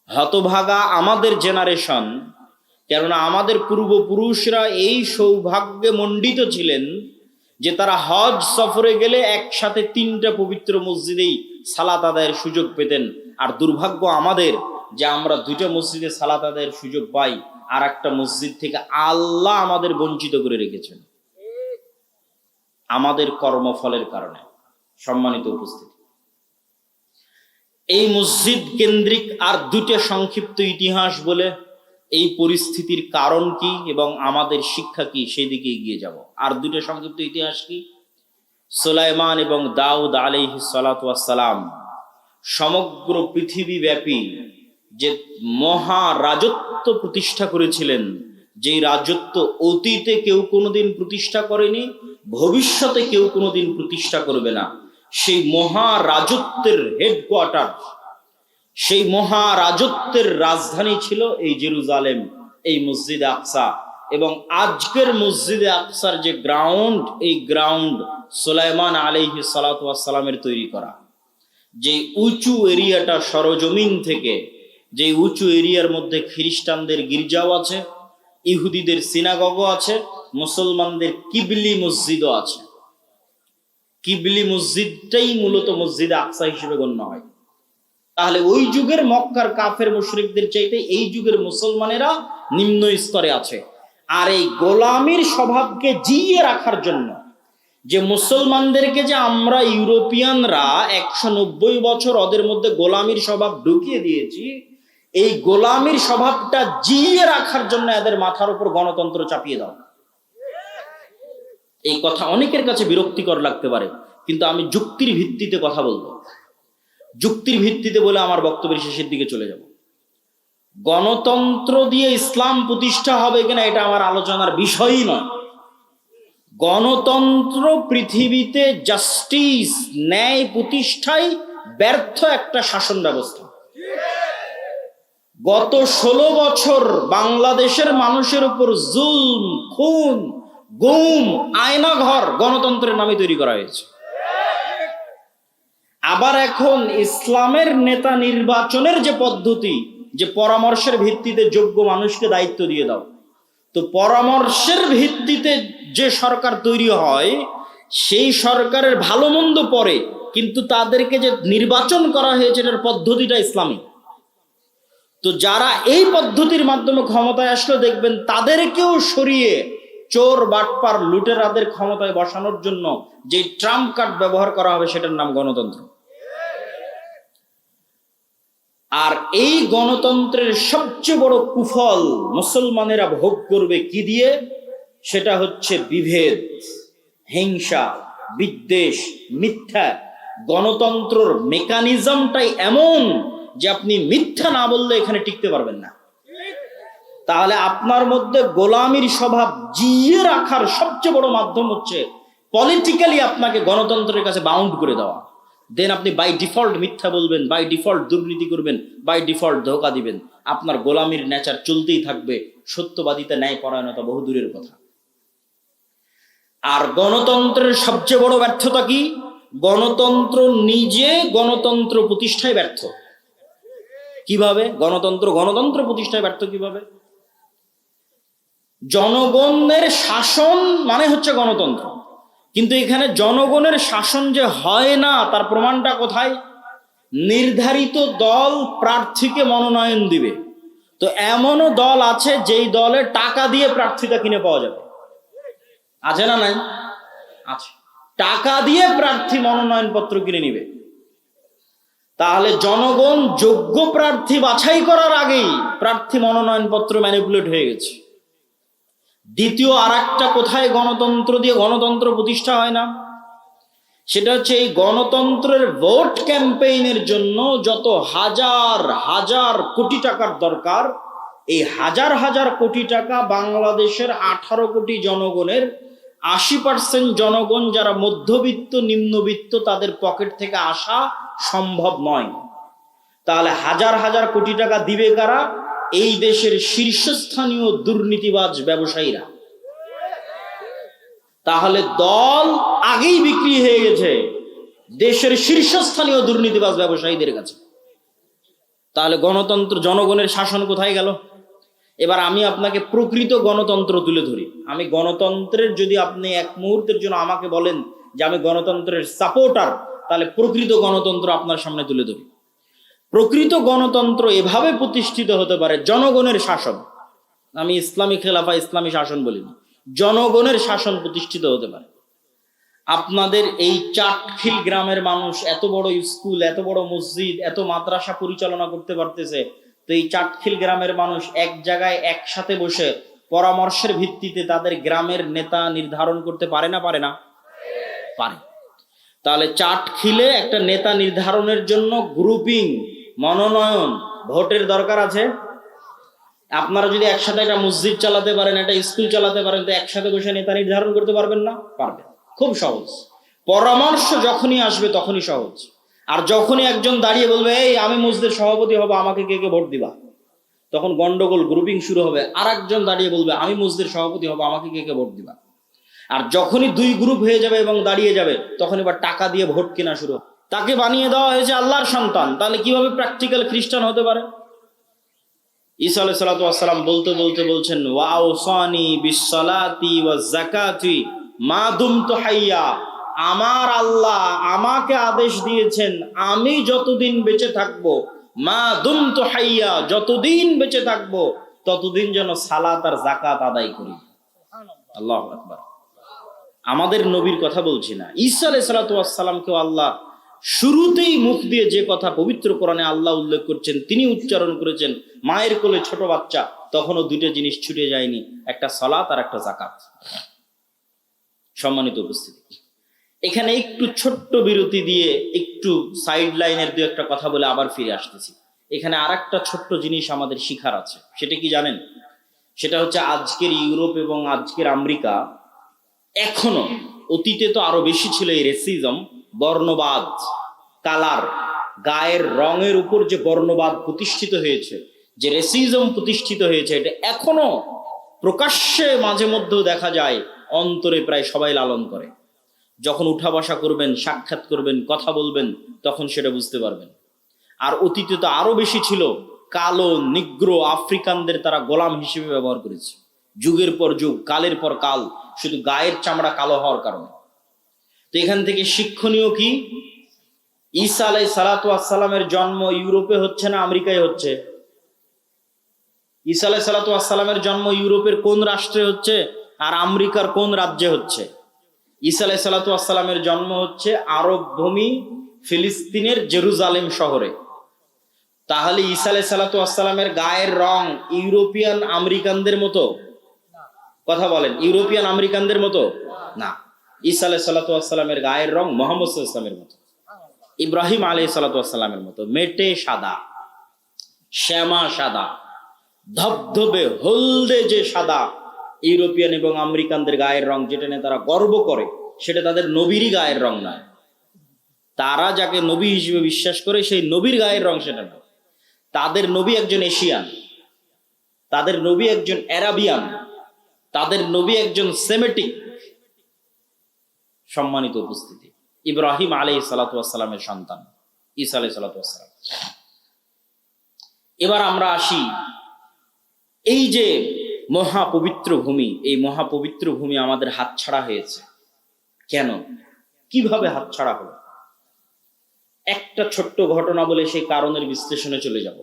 হতভাগা আমাদের জেনারেশন, কেননা আমাদের পূর্বপুরুষরা এই সৌভাগ্যে মণ্ডিত ছিলেন যে তারা হজ সফরে গেলে একসাথে 3টা পবিত্র মসজিদেই সালাত আদায়ের সুযোগ পেতেন। আর দুর্ভাগ্য আমাদের যে আমরা 2টা মসজিদে সালাত আদায়ের সুযোগ পাই, আর একটা মসজিদ থেকে আল্লাহ আমাদের বঞ্চিত করে রেখেছেন আমাদের কর্মফলের কারণে। সম্মানিত উপস্থিতি, এই মসজিদ কেন্দ্রিক আর 2টা সংক্ষিপ্ত ইতিহাস বলে এই পরিস্থিতির কারণ কি এবং আমাদের শিক্ষা কি সেই দিকে এগিয়ে যাব। আর 2টা সংক্ষিপ্ত ইতিহাস কি? সুলাইমান এবং দাউদ আলাইহিস সালাতু ওয়াস সালাম সমগ্র পৃথিবী ব্যাপী যে মহা রাজত্ব প্রতিষ্ঠা করেছিলেন, যেই রাজত্ব অতীতে কেউ কোনোদিন প্রতিষ্ঠা করেনি, ভবিষ্যতে কেউ কোনোদিন প্রতিষ্ঠা করবে না, সেই মহা রাজত্বের হেডকোয়ার্টার, সেই মহা রাজত্বের রাজধানী ছিল এই জেরুজালেম, এই মসজিদে আকসা। এবং আজকের মসজিদে আকসার যে গ্রাউন্ড, এই গ্রাউন্ড সুলাইমান আলাইহিস সালাতু ওয়াস সালামের তৈরি করা। যে উঁচু এরিয়াটা সরজমিন থেকে, যে উঁচু এরিয়ার মধ্যে খ্রিস্টানদের গির্জাও আছে, ইহুদিদের সিনাগগও আছে, মুসলমানদের কিবলি মসজিদও আছে। কিবলি মসজিদটাই মূলত মসজিদে আকসা হিসেবে গণ্য হয়। তাহলে ওই যুগের মক্কার কাফের মুশরিকদের চাইতে এই যুগের মুসলমানেরা নিম্ন স্তরে আছে। আর এই গোলামির স্বভাবকে জিইয়ে রাখার জন্য, যে মুসলমানদেরকে যে আমরা ইউরোপিয়ানরা 190 বছর ওদের মধ্যে গোলামির স্বভাব ঢুকিয়ে দিয়েছি, এই গোলামির স্বভাবটা জিইয়ে রাখার জন্য এদের মাথার উপর গণতন্ত্র চাপিয়ে দাও। এই কথা অনেকের কাছে বিরক্তিকর লাগতে পারে, কিন্তু আমি যুক্তির ভিত্তিতে কথা বলবো। যুক্তির ভিত্তিতে বলে আমার বক্তব্যের শেষের দিকে চলে যাব। গণতন্ত্র দিয়ে ইসলাম প্রতিষ্ঠা হবে কিনা এটা আমার আলোচনার বিষয়ই নয়। গণতন্ত্র পৃথিবীতে জাস্টিস, ন্যায় প্রতিষ্ঠায় ব্যর্থ একটা শাসন ব্যবস্থা। গত 16 বছর বাংলাদেশের মানুষের উপর জুলম, খুন, গুম, আয়নাঘর গণতন্ত্রের নামে তৈরি করা হয়েছে। আবার এখন ইসলামের নেতা নির্বাচনের যে পদ্ধতি, যে পরামর্শের ভিত্তিতে যোগ্য মানুষকে দায়িত্ব দিয়ে দাও, তো পরামর্শের ভিত্তিতে যে সরকার তৈরি হয় সেই সরকারের ভালো মন্দ পরে, কিন্তু তাদেরকে যে নির্বাচন করা হয়েছে এটার পদ্ধতিটা ইসলামিক। তো যারা এই পদ্ধতির মাধ্যমে ক্ষমতায় আসলে দেখবেন তাদেরকেও সরিয়ে চোর, বাটপার, লুটেরাদের ক্ষমতায় বসানোর জন্য যে ট্রাম্প কার্ড ব্যবহার করা হবে সেটার নাম গণতন্ত্র। আর এই গণতন্ত্রের সবচেয়ে বড় কুফল মুসলমানেরা ভোগ করবে কি দিয়ে? সেটা হচ্ছে বিভেদ, হিংসা, বিদ্বেষ, মিথ্যা। গণতন্ত্রের মেকানিজমটাই এমন যে আপনি মিথ্যা না বললে এখানে টিকতে পারবেন না। তাহলে আপনার মধ্যে গোলামির স্বভাব জিইয়ে রাখার সবচেয়ে বড় মাধ্যম হচ্ছে পলিটিক্যালি আপনাকে গণতন্ত্রের কাছে বাউন্ড করে দেওয়া। দেন আপনি বাই ডিফল্ট মিথ্যা বলবেন, বাই ডিফল্ট দুর্নীতি করবেন, বাই ডিফল্ট ধোঁকা দিবেন। আপনার গোলামির নেচার চলতেই থাকবে, সত্যবাদিতা, ন্যায় পরায়ণতা বহু দূরের কথা। আর গণতন্ত্রের সবচেয়ে বড় ব্যর্থতা কি? গণতন্ত্র নিজে গণতন্ত্র প্রতিষ্ঠায় ব্যর্থ। কিভাবে গণতন্ত্র প্রতিষ্ঠায় ব্যর্থ কিভাবে? জনগণের শাসন মানে হচ্ছে গণতন্ত্র, কিন্তু এখানে জনগণের শাসন যে হয় না তার প্রমাণটা কোথায়? নির্ধারিত দল প্রার্থীকে মনোনয়ন দিবে, তো এমনও দল আছে যেই দলে টাকা দিয়ে প্রার্থীটা কিনে পাওয়া যাবে। আছে না নাই? আছে। টাকা দিয়ে প্রার্থী মনোনয়ন পত্র কিনে নিবে। তাহলে জনগণ যোগ্য প্রার্থী বাছাই করার আগেই প্রার্থী মনোনয়ন পত্র ম্যানিপুলেট হয়ে গেছে। দ্বিতীয় আর একটা কোথায় গণতন্ত্র দিয়ে গণতন্ত্র প্রতিষ্ঠা হয় না, সেটা হচ্ছে এই গণতন্ত্রের ভোট ক্যাম্পেইনের জন্য যত হাজার হাজার কোটি টাকার দরকার, এই হাজার হাজার কোটি টাকা বাংলাদেশের 18 কোটি জনগণের 80% জনগণ যারা মধ্যবিত্ত নিম্নবিত্ত, তাদের পকেট থেকে আসা সম্ভব নয়। তাহলে হাজার হাজার কোটি টাকা দিবে কারা? এই দেশের শীর্ষস্থানীয় দুর্নীতিবাজ ব্যবসায়ীরা। তাহলে দল আগেই বিক্রি হয়ে গেছে দেশের শীর্ষস্থানীয় দুর্নীতিবাজ ব্যবসায়ীদের কাছে। তাহলে গণতন্ত্র, জনগণের শাসন কোথায় গেল? এবার আমি আপনাকে প্রকৃত গণতন্ত্র তুলে ধরি। আমি গণতন্ত্রের, যদি আপনি এক মুহূর্তের জন্য আমাকে বলেন যে আমি গণতন্ত্রের সাপোর্টার, তাহলে প্রকৃত গণতন্ত্র আপনার সামনে তুলে ধরি। প্রকৃত গণতন্ত্র এভাবে প্রতিষ্ঠিত হতে পারে, জনগণের শাসন। আমি ইসলামী খেলাফা, ইসলামী শাসন বলিনি, জনগণের শাসন প্রতিষ্ঠিত হতে পারে। আপনাদের এই চাটখিল গ্রামের মানুষ এত বড় স্কুল, এত বড় মসজিদ, এত মাদ্রাসা পরিচালনা করতে পারতেছে, তো এই চাটখিল গ্রামের মানুষ এক জায়গায় একসাথে বসে পরামর্শের ভিত্তিতে তাদের গ্রামের নেতা নির্ধারণ করতে পারে না? পারে না? পারে। তাহলে চাটখিলে একটা নেতা নির্ধারণের জন্য গ্রুপিং, মনোনয়ন, ভোটের দরকার আছে। আপনারা যদি একসাথে একটা মসজিদ চালাতে পারেন, একটা স্কুল চালাতে পারেন, তো একসাথে বসে নেতা নির্ধারণ করতে পারবেন না? পারবেন। খুব সহজ। পরামর্শ যখনই আসবে তখনই সহজ। আর যখনই একজন দাঁড়িয়ে বলবে এই আমি মসজিদের সভাপতি হব, আমাকে কে কে ভোট দিবা, তখন গন্ডগোল, গ্রুপিং শুরু হবে। আর একজন দাঁড়িয়ে বলবে আমি মসজিদের সভাপতি হব, আমাকে কে কে ভোট দিবা। আর যখনই দুই গ্রুপ হয়ে যাবে এবং দাঁড়িয়ে যাবে, তখন এবার টাকা দিয়ে ভোট কেনা শুরু হবে। তাকে বানিয়ে দেওয়া হয়েছে আল্লাহর সন্তান, তাহলে কিভাবে প্র্যাকটিক্যাল খ্রিস্টান হতে পারে? ঈসা আলাইহিস সালাতু ওয়াস সালাম বলতে বলতে বলছেন ওয়াউসানি বিসসালাতি ওয়াজ যাকাতি মা দুমতু হাইয়া। আমার আল্লাহ আমাকে আদেশ দিয়েছেন আমি যতদিন বেঁচে থাকবো, মা দুমতু হাইয়া, যতদিন বেঁচে থাকবো ততদিন যেন সালাত আর যাকাত আদায় করি। আল্লাহু আকবার। আমাদের নবীর কথা বলছি না, ঈসা আলাইহিস সালাতু ওয়াস সালামকেও আল্লাহ শুরুতেই মুখ দিয়ে যে কথা পবিত্র কোরআনে আল্লাহ উল্লেখ করছেন, তিনি উচ্চারণ করেছেন মায়ের কোলে ছোট বাচ্চা, তখনও দুটো জিনিস ছুটে যায়নি, একটা সালাত আর একটা যাকাত। সম্মানিত উপস্থিতি, এখানে একটু ছোট্ট বিরতি দিয়ে একটু সাইড লাইনের দু একটা কথা বলে আবার ফিরে আসতেছি। এখানে আর একটা ছোট্ট জিনিস আমাদের শিখার আছে। সেটা কি জানেন? সেটা হচ্ছে আজকের ইউরোপ এবং আজকের আমেরিকা এখনো, অতীতে তো আরো বেশি ছিল এই রেসিজম, বর্ণবাদ, কালার, গায়ের রঙের উপর যে বর্ণবাদ প্রতিষ্ঠিত হয়েছে, যে রেসিজম প্রতিষ্ঠিত হয়েছে, এটা এখনো প্রকাশ্যে মাঝে মধ্যেও দেখা যায়, অন্তরে প্রায় সবাই লালন করে। যখন উঠা বসা করবেন, সাক্ষাৎ করবেন, কথা বলবেন, তখন সেটা বুঝতে পারবেন। আর অতীতে তো আরো বেশি ছিল, কালো, নিগ্রো, আফ্রিকানদের তারা গোলাম হিসেবে ব্যবহার করেছে, যুগের পর যুগ, কালের পর কাল, শুধু গায়ের চামড়া কালো হওয়ার কারণে। তো এখান থেকে শিক্ষণীয় কি? ঈসা আলাইহিস সালাতু ওয়াস সালামের জন্ম ইউরোপে হচ্ছে না আমেরিকায় হচ্ছে? ঈসা আলাইহিস সালাতু ওয়াস সালামের জন্ম ইউরোপের কোন রাষ্ট্রে হচ্ছে আর আমেরিকার কোন রাজ্যে হচ্ছে? ঈসা আলাইহিস সালাতু ওয়াস সালামের জন্ম হচ্ছে আরব ভূমি ফিলিস্তিনের জেরুজালেম শহরে। তাহলে ঈসা আলাইহিস সালাতু ওয়াস সালামের গায়ের রং ইউরোপিয়ান আমেরিকানদের মতো? কথা বলেন, ইউরোপিয়ান আমেরিকানদের মতো না। ঈসা আলাইহিস সালাতু ওয়াস সালামের গায়ের রং মুহাম্মদ সাল্লাল্লাহু আলাইহি ওয়াসাল্লামের মতো, ইব্রাহিম আলাইহিস সালাতু ওয়াস সালামের মতো, মেটে সাদা, শ্যামা সাদা, ধবধবে হলদে যে সাদা। ইউরোপিয়ান এবং আমেরিকানদের গায়ের রং, যেটা নিয়ে তারা গর্ব করে, সেটা তাদের নবীরই গায়ের রং নয়। তারা যাকে নবী হিসেবে বিশ্বাস করে সেই নবীর গায়ের রং সেটা না। তাদের নবী একজন এশিয়ান, তাদের নবী একজন অ্যারাবিয়ান, তাদের নবী একজন সেমেটিক। সম্মানিত উপস্থিতি, ইব্রাহিম আলাইহিস সালাতু ওয়াস সালামের সন্তান ঈসা আলাইহিস সালাতু ওয়াস সালাম। এবার আমরা আসি, এই যে মহাপবিত্র ভূমি, এই মহাপবিত্র ভূমি আমাদের হাতছাড়া হয়েছে কেন? কিভাবে হাতছাড়া হলো? একটা ছোট্ট ঘটনা বলে সেই কারণের বিশ্লেষণে চলে যাব।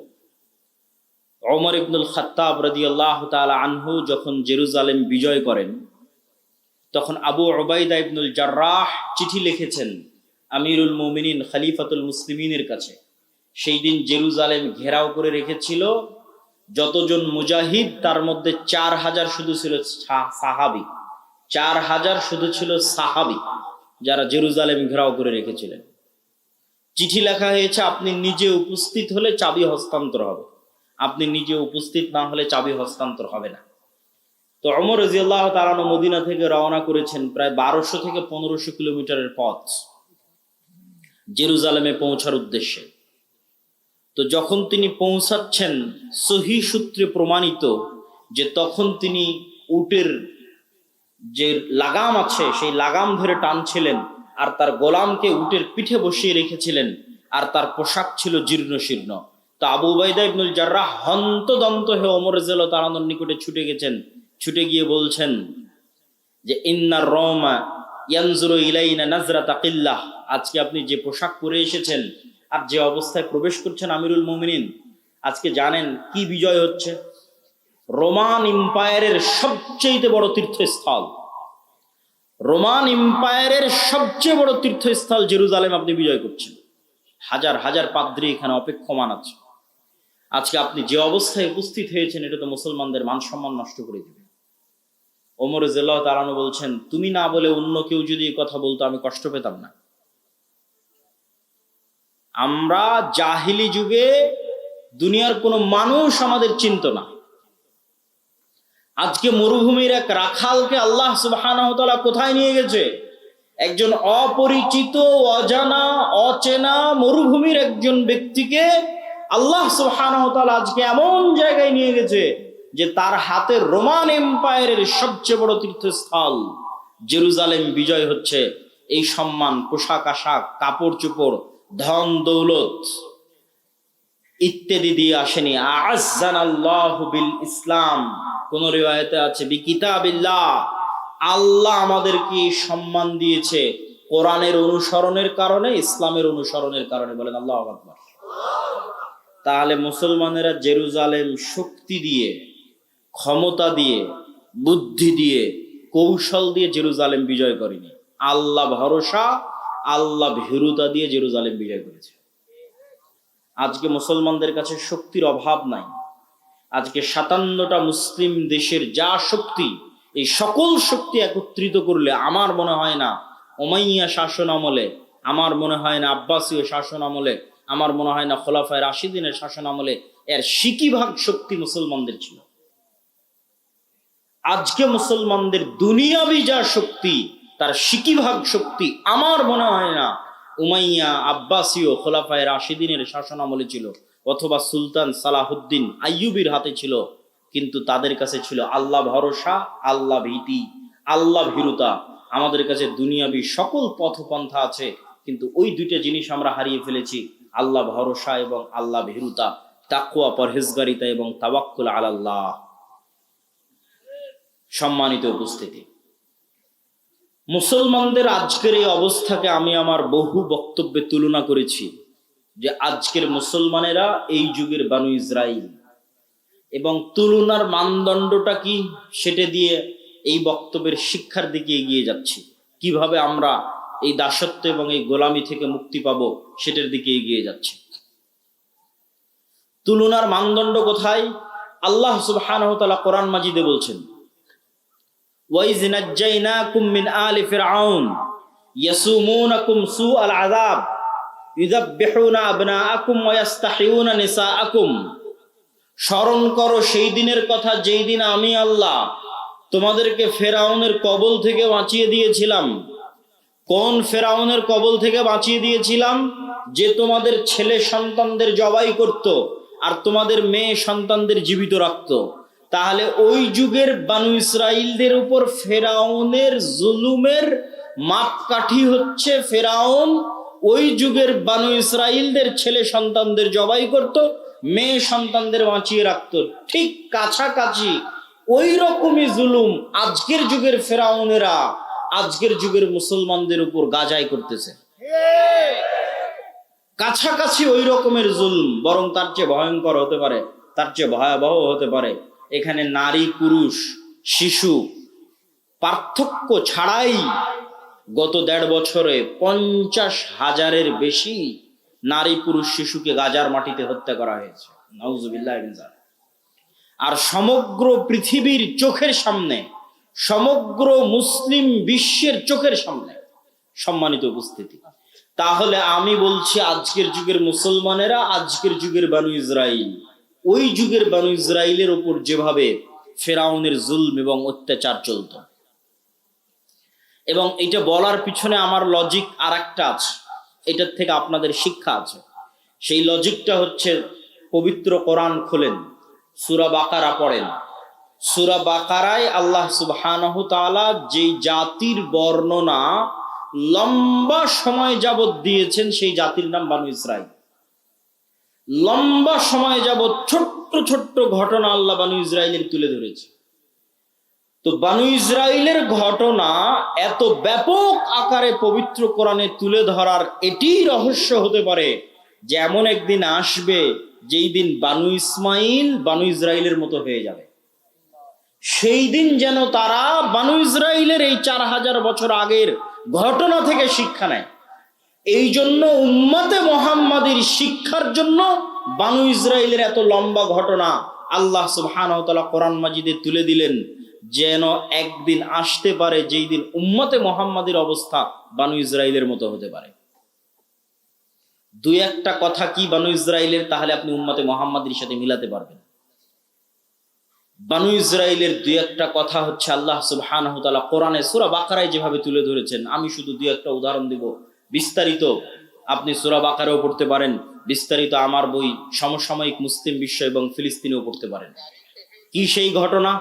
ওমর ইবনুল খাত্তাব রাদিয়াল্লাহু তাআলা আনহু যখন জেরুজালেম বিজয় করেন, তখন আবু উবাইদা ইবনুল জাররাহ চিঠি লিখেছেন আমিরুল মুমিনিন খলিফাতুল মুসলিমিনের কাছে। সেই দিন জেরুজালেম ঘেরাও করে রেখেছিল যতজন মুজাহিদ, তার মধ্যে 4000 শুধু ছিল সাহাবী, 4000 শুধু ছিল সাহাবী যারা জেরুজালেম ঘেরাও করে রেখেছিলেন। চিঠি লেখা হয়েছে আপনি নিজে উপস্থিত হলে চাবি হস্তান্তর হবে, আপনি নিজে উপস্থিত না হলে চাবি হস্তান্তর হবে না। তো ওমর রাদিয়াল্লাহু তাআলা আনহু মদিনা থেকে রওনা করেছেন প্রায় 1200 থেকে 1500 কিলোমিটারের পথ জেরুজালেমে পৌঁছার উদ্দেশ্যে। তো যখন তিনি পৌঁছাচ্ছেন, সহিহ সূত্রে প্রমাণিত যে তখন তিনি উটের যে লাগাম আছে সেই লাগাম ধরে টানছিলেন, আর তার গোলামকে উটের পিঠে বসিয়ে রেখেছিলেন, আর তার পোশাক ছিল জীর্ণ শীর্ণ। তো আবু উবাইদা ইবনুল জাররাহ হন্তদন্ত হয়ে ওমর রাদিয়াল্লাহু তাআলা আনহুর নিকটে ছুটে গেছেন। ছুটে গিয়ে বলছেন যে ইন্নার রওমা ইয়ানজুরু ইলাইনা নাজরাতা কিল্লাহ, আজকে আপনি যে পোশাক পরে এসেছেন আর যে অবস্থায় প্রবেশ করছেন আমিরুল মুমিনিন, আজকে জানেন কি বিজয় হচ্ছে? রোমান এম্পায়ারের সবচেয়ে বড় তীর্থস্থল, রোমান এম্পায়ারের সবচেয়ে বড় তীর্থস্থল জেরুজালেম আপনি বিজয় করছেন। হাজার হাজার পাদ্রী এখানে অপেক্ষমান আছে। আজকে আপনি যে অবস্থায় উপস্থিত হয়েছেন এটা তো মুসলমানদের মান সম্মান নষ্ট করে দিবে। ওমর রাদিয়াল্লাহু তাআলা আনহু বলছেন, তুমি না বলে অন্য কেউ যদি এই কথা বলতো আমি কষ্ট পেতাম না। আমরা জাহিলি যুগে দুনিয়ার কোনো মানুষ আমাদের চিনত না। আজকে মরুভূমির এক রাখালকে আল্লাহ সুবহানাহু ওয়া তাআলা কোথায় নিয়ে গেছে? একজন অপরিচিত, অজানা, অচেনা মরুভূমির একজন ব্যক্তিকে আল্লাহ সুবহানাহু ওয়া তাআলা আজকে এমন জায়গায় নিয়ে গেছে যে তার হাতে রোমান এম্পায়ারের সবচেয়ে বড় তীর্থস্থল জেরুজালেম বিজয় হচ্ছে। এই সম্মান, পোশাক আশাক, কাপড় চোপড়, ধন দৌলত ইত্যাদি দিয়ে আসেনি। আ'আজ্জানাল্লাহু বিল ইসলাম, কোন রিওয়ায়াতে আছে বিকিতাবিল্লাহ, আল্লাহ আমাদেরকে সম্মান দিয়েছে কোরআনের অনুসরণের কারণে, ইসলামের অনুসরণের কারণে। বলেন আল্লাহু আকবার। তাহলে মুসলমানেরা জেরুজালেম শক্তি দিয়ে, ক্ষমতা দিয়ে, বুদ্ধি দিয়ে, কৌশল দিয়ে জেরুজালেম বিজয় করেনি। আল্লাহ ভরসা, আল্লাহ ভীরুতা দিয়ে জেরুজালেম বিজয় করেছে। আজকে মুসলমানদের কাছে শক্তির অভাব নাই। আজকে 57টা মুসলিম দেশের যা শক্তি, এই সকল শক্তি একত্রিত করলে আমার মনে হয় না উমাইয়া শাসন আমলে, আমার মনে হয় না আব্বাসীয় শাসন আমলে, আমার মনে হয় না খোলাফায়ে রাশিদিনের শাসন আমলে এর 60% শক্তি মুসলমানদের ছিল। আজকে মুসলমানদের দুনিয়াবি যা শক্তি তার 60% শক্তি আমার মনে হয় না উমাইয়া, আব্বাসীয়, খোলাফায়ে রাশিদিনের শাসন আমলে ছিল, অথবা সুলতান সালাহুদ্দিন আইয়ুবীর হাতে ছিল। কিন্তু তাদের কাছে ছিল আল্লাহ ভরসা, আল্লাহ ভীতি, আল্লাহ ভীরুতা। আমাদের কাছে দুনিয়াবি সকল পথপন্থা আছে, কিন্তু ওই দুইটা জিনিস আমরা হারিয়ে ফেলেছি, আল্লাহ ভরসা এবং আল্লাহ ভীরুতা, তাকওয়া, পরহেজগারিতা এবং তাওয়াক্কুল আলাল্লাহ। সম্মানিত উপস্থিতি, মুসলমানদের আজকের এই অবস্থাকে আমি আমার বহু বক্তব্যে তুলনা করেছি যে আজকের মুসলমানেরা এই যুগের বানু ইসরাইল, এবং তুলনার মানদণ্ডটা কি সেটা দিয়ে এই বক্তব্যের শিক্ষার দিকে এগিয়ে যাচ্ছি। কিভাবে আমরা এই দাসত্ব এবং এই গোলামি থেকে মুক্তি পাবো সেটার দিকে এগিয়ে যাচ্ছি। তুলনার মানদণ্ড কোথায়? আল্লাহ সুবহানাহু ওয়া তাআলা কোরআন মাজিদে বলছেন, ওয়াইজ নাজ্জাইনাকুম মিন আলি ফিরআউন ইয়াসুমুনাকুম সুআল আযাব ইউযাববিহুনা আবনাআকুম ওয়া ইস্তাহিয়ুনা নিসাআকুম। স্মরণ করো সেই দিনের কথা যেই দিন আমি আল্লাহ তোমাদেরকে ফেরাউনের কবল থেকে বাঁচিয়ে দিয়েছিলাম। কোন ফেরাউনের কবল থেকে বাঁচিয়ে দিয়েছিলাম? যে তোমাদের ছেলে সন্তানদের জবাই করত আর তোমাদের মেয়ে সন্তানদের জীবিত রাখত। তাহলে ওই যুগের বানু ইসরাইলদের উপর ফেরাউনের জুলুমের মাপকাঠি হচ্ছে ফেরাউন ওই যুগের বানু ইসরাইলদের ছেলে সন্তানদের জবাই করত, মেয়ে সন্তানদের বাঁচিয়ে রাখত। ঠিক কাছাকাছি ওই রকমই জুলুম আজকের যুগের ফেরাউনেরা আজকের যুগের মুসলমানদের উপর গাজাই করতেছে। কাছাকাছি ওই রকমের জুলুম, বরং তার চেয়ে ভয়ঙ্কর হতে পারে, তার চেয়ে ভয়াবহ হতে পারে। এখানে নারী, পুরুষ, শিশু পার্থক্য ছাড়াই গত 1.5 বছরে 50,000-এর বেশি নারী, পুরুষ, শিশুকে গাজার মাটিতে হত্যা করা হয়েছে। নাউজুবিল্লাহ। আর সমগ্র পৃথিবীর চোখের সামনে, সমগ্র মুসলিম বিশ্বের চোখের সামনে। সম্মানিত উপস্থিতি, তাহলে আমি বলছি আজকের যুগের মুসলমানেরা আজকের যুগের বানু ইসরাইল ওই যুগের বানু ইসরাইলের উপর যেভাবে ফেরাউনের জুলম এবং অত্যাচার চলত। এবং এটা বলার পিছনে আমার লজিক আর একটা আছে, এটার থেকে আপনাদের শিক্ষা আছে। সেই লজিকটা হচ্ছে, পবিত্র কোরআন খোলেন, সূরা বাকারা পড়েন। সূরা বাকারায় আল্লাহ সুবহানাহু তাআলা যেই জাতির বর্ণনা লম্বা সময় যাবত দিয়েছেন, সেই জাতির নাম বানু ইসরাইল। লম্বা সময় যাবত ছোট্ট ছোট্ট ঘটনা আল্লাহ বানু ইসরাইলের তুলে ধরেছে। তো বানু ইসরাইলের ঘটনা এত ব্যাপক আকারে পবিত্র কোরআনে তুলে ধরার এটি রহস্য হতে পারে যে এমন একদিন আসবে যেই দিন বানু ইসমাইল বানু ইসরাইলের মতো হয়ে যাবে। সেই দিন যেন তারা বানু ইসরাইলের এই 4000 বছর আগের ঘটনা থেকে শিক্ষা নেয়। এই জন্য উম্মতে মুহাম্মাদীর শিক্ষার জন্য বানু ইসরাইলের এত লম্বা ঘটনা আল্লাহ সুবহানাহু ওয়া তাআলা কোরআন মাজিদে তুলে দিলেন, যেন একদিন আসতে পারে যেই দিন উম্মতে মুহাম্মাদীর অবস্থা বানু ইসরাইলের মতো হতে পারে। দুই একটা কথা কি বানু ইসরাইলের, তাহলে আপনি উম্মতে মুহাম্মাদীর সাথে মিলাতে পারবেন। বানু ইসরাইলের দুই একটা কথা হচ্ছে আল্লাহ সুবহানাহু ওয়া তাআলা কোরআনে সূরা বাকারায় যেভাবে তুলে ধরেছেন। আমি শুধু দুই একটা উদাহরণ দিব, বিস্তারিত আপনি সূরা বাকারাও পড়তে পারেন, বিস্তারিত আমার বই সমসাময়িক মুসলিম বিশ্ব এবং ফিলিস্তিনেও পড়তে পারেন। কি সেই ঘটনা?